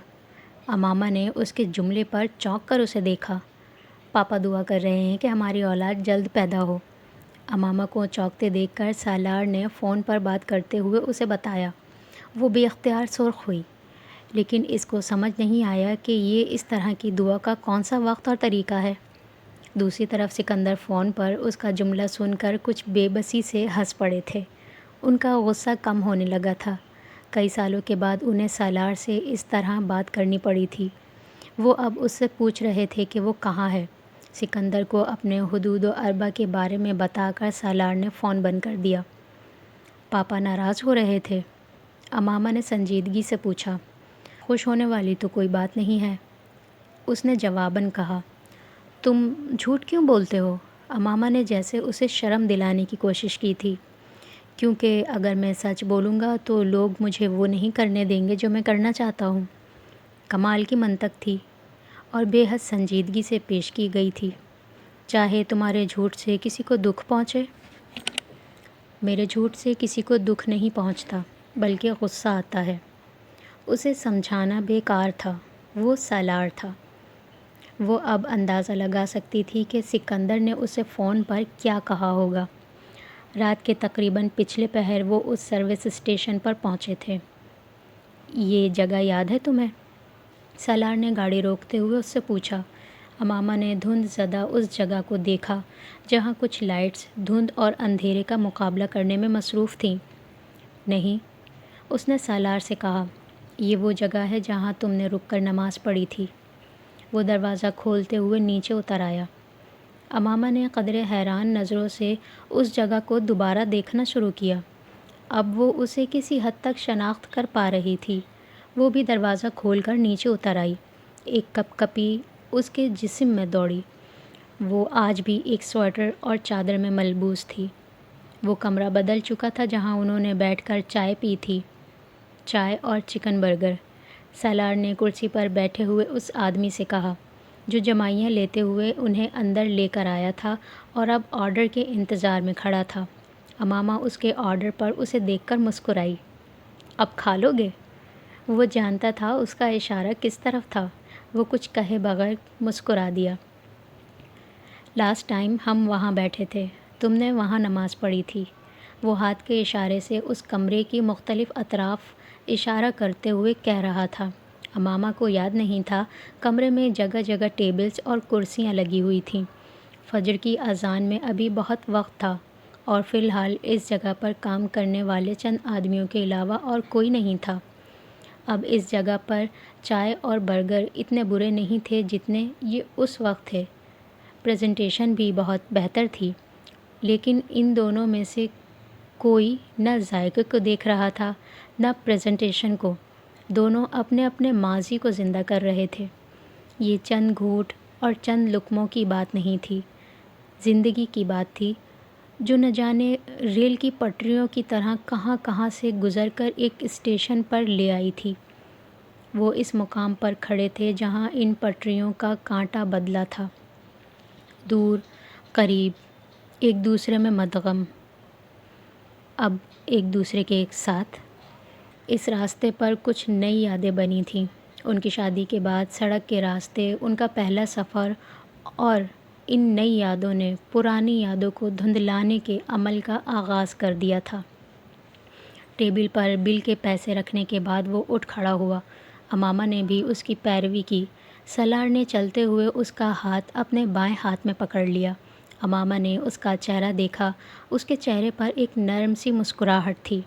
امامہ نے اس کے جملے پر چونک کر اسے دیکھا۔ پاپا دعا کر رہے ہیں کہ ہماری اولاد جلد پیدا ہو۔ امامہ کو چونکتے دیکھ کر سالار نے فون پر بات کرتے ہوئے اسے بتایا۔ وہ بے اختیار سرخ ہوئی، لیکن اس کو سمجھ نہیں آیا کہ یہ اس طرح کی دعا کا کون سا وقت اور طریقہ ہے۔ دوسری طرف سکندر فون پر اس کا جملہ سن کر کچھ بے بسی سے ہنس پڑے تھے۔ ان کا غصہ کم ہونے لگا تھا۔ کئی سالوں کے بعد انہیں سالار سے اس طرح بات کرنی پڑی تھی۔ وہ اب اس سے پوچھ رہے تھے کہ وہ کہاں ہے۔ سکندر کو اپنے حدود و اربا کے بارے میں بتا کر سالار نے فون بند کر دیا۔ پاپا ناراض ہو رہے تھے؟ امامہ نے سنجیدگی سے پوچھا۔ خوش ہونے والی تو کوئی بات نہیں ہے، اس نے جواباً کہا۔ تم جھوٹ کیوں بولتے ہو؟ امامہ نے جیسے اسے شرم دلانے کی کوشش کی تھی۔ کیونکہ اگر میں سچ بولوں گا تو لوگ مجھے وہ نہیں کرنے دیں گے جو میں کرنا چاہتا ہوں۔ کمال کی منطق تھی اور بے حد سنجیدگی سے پیش کی گئی تھی۔ چاہے تمہارے جھوٹ سے کسی کو دکھ پہنچے۔ میرے جھوٹ سے کسی کو دکھ نہیں پہنچتا، بلکہ غصہ آتا ہے۔ اسے سمجھانا بیکار تھا، وہ سالار تھا۔ وہ اب اندازہ لگا سکتی تھی کہ سکندر نے اسے فون پر کیا کہا ہوگا۔ رات کے تقریباً پچھلے پہر وہ اس سروس اسٹیشن پر پہنچے تھے۔ یہ جگہ یاد ہے تمہیں؟ سالار نے گاڑی روکتے ہوئے اس سے پوچھا۔ امامہ نے دھند زدہ اس جگہ کو دیکھا جہاں کچھ لائٹس دھند اور اندھیرے کا مقابلہ کرنے میں مصروف تھیں۔ نہیں، اس نے سالار سے کہا، یہ وہ جگہ ہے جہاں تم نے رک کر نماز پڑھی تھی۔ وہ دروازہ کھولتے ہوئے نیچے اتر آیا۔ امامہ نے قدرے حیران نظروں سے اس جگہ کو دوبارہ دیکھنا شروع کیا۔ اب وہ اسے کسی حد تک شناخت کر پا رہی تھی۔ وہ بھی دروازہ کھول کر نیچے اتر آئی۔ ایک کپ کپی اس کے جسم میں دوڑی۔ وہ آج بھی ایک سویٹر اور چادر میں ملبوس تھی۔ وہ کمرہ بدل چکا تھا جہاں انہوں نے بیٹھ کر چائے پی تھی، چائے اور چکن برگر۔ سالار نے کرسی پر بیٹھے ہوئے اس آدمی سے کہا جو جمائیاں لیتے ہوئے انہیں اندر لے کر آیا تھا اور اب آرڈر کے انتظار میں کھڑا تھا۔ امامہ اس کے آرڈر پر اسے دیکھ کر مسکرائی۔ اب کھا لو گے؟ وہ جانتا تھا اس کا اشارہ کس طرف تھا۔ وہ کچھ کہے بغیر مسکرا دیا۔ لاسٹ ٹائم ہم وہاں بیٹھے تھے، تم نے وہاں نماز پڑھی تھی۔ وہ ہاتھ کے اشارے سے اس کمرے کی مختلف اطراف اشارہ کرتے ہوئے کہہ رہا تھا۔ امامہ کو یاد نہیں تھا کمرے میں جگہ جگہ ٹیبلز اور کرسیاں لگی ہوئی تھیں۔ فجر کی اذان میں ابھی بہت وقت تھا اور فی الحال اس جگہ پر کام کرنے والے چند آدمیوں کے علاوہ اور کوئی نہیں تھا۔ اب اس جگہ پر چائے اور برگر اتنے برے نہیں تھے جتنے یہ اس وقت تھے۔ پریزنٹیشن بھی بہت بہتر تھی، لیکن ان دونوں میں سے کوئی نہ ذائقے کو دیکھ رہا تھا نہ پریزنٹیشن کو۔ دونوں اپنے اپنے ماضی کو زندہ کر رہے تھے۔ یہ چند گھونٹ اور چند لقموں کی بات نہیں تھی، زندگی کی بات تھی جو نہ جانے ریل کی پٹریوں کی طرح کہاں کہاں سے گزر کر ایک اسٹیشن پر لے آئی تھی۔ وہ اس مقام پر کھڑے تھے جہاں ان پٹریوں کا کانٹا بدلا تھا، دور قریب، ایک دوسرے میں مدغم، اب ایک دوسرے کے ایک ساتھ۔ اس راستے پر کچھ نئی یادیں بنی تھیں۔ ان کی شادی کے بعد سڑک کے راستے، ان کا پہلا سفر، اور ان نئی یادوں نے پرانی یادوں کو دھندلانے کے عمل کا آغاز کر دیا تھا۔ ٹیبل پر بل کے پیسے رکھنے کے بعد وہ اٹھ کھڑا ہوا۔ امامہ نے بھی اس کی پیروی کی۔ سالار نے چلتے ہوئے اس کا ہاتھ اپنے بائیں ہاتھ میں پکڑ لیا۔ امامہ نے اس کا چہرہ دیکھا۔ اس کے چہرے پر ایک نرم سی مسکراہٹ تھی۔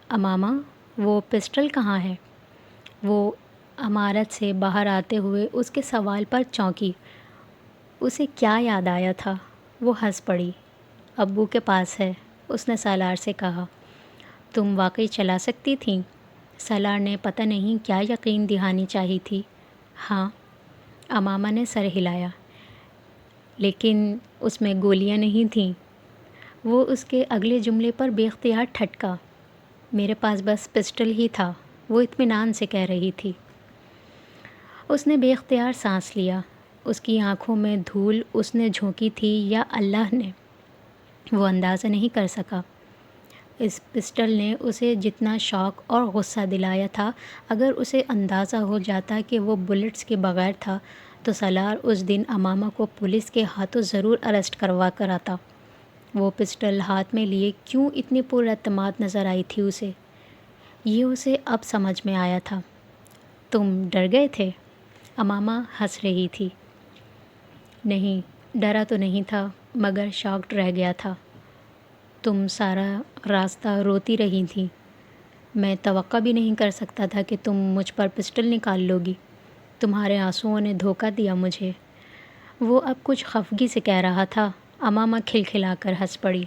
امامہ، وہ پسٹل کہاں ہے؟ وہ عمارت سے باہر آتے ہوئے اس کے سوال پر چونکی۔ اسے کیا یاد آیا تھا؟ وہ ہنس پڑی۔ ابو کے پاس ہے، اس نے سالار سے کہا۔ تم واقعی چلا سکتی تھیں؟ سالار نے پتہ نہیں کیا یقین دہانی چاہی تھی۔ ہاں، امامہ نے سر ہلایا۔ لیکن اس میں گولیاں نہیں تھیں۔ وہ اس کے اگلے جملے پر بے اختیار ٹھٹکا۔ میرے پاس بس پسٹل ہی تھا، وہ اطمینان سے کہہ رہی تھی۔ اس نے بے اختیار سانس لیا۔ اس کی آنکھوں میں دھول اس نے جھونکی تھی یا اللہ نے، وہ اندازہ نہیں کر سکا۔ اس پسٹل نے اسے جتنا شوق اور غصہ دلایا تھا، اگر اسے اندازہ ہو جاتا کہ وہ بلٹس کے بغیر تھا تو سالار اس دن امامہ کو پولیس کے ہاتھوں ضرور اریسٹ کروا کر آتا۔ وہ پسٹل ہاتھ میں لیے کیوں اتنی پر اعتماد نظر آئی تھی اسے، یہ اسے اب سمجھ میں آیا تھا۔ تم ڈر گئے تھے؟ امامہ ہنس رہی تھی۔ نہیں، ڈرا تو نہیں تھا، مگر شاکڈ رہ گیا تھا۔ تم سارا راستہ روتی رہی تھی۔ میں توقع بھی نہیں کر سکتا تھا کہ تم مجھ پر پسٹل نکال لو گی۔ تمہارے آنسوؤں نے دھوکہ دیا مجھے۔ وہ اب کچھ خفگی سے کہہ رہا تھا۔ امامہ کھلکھلا کر ہنس پڑی۔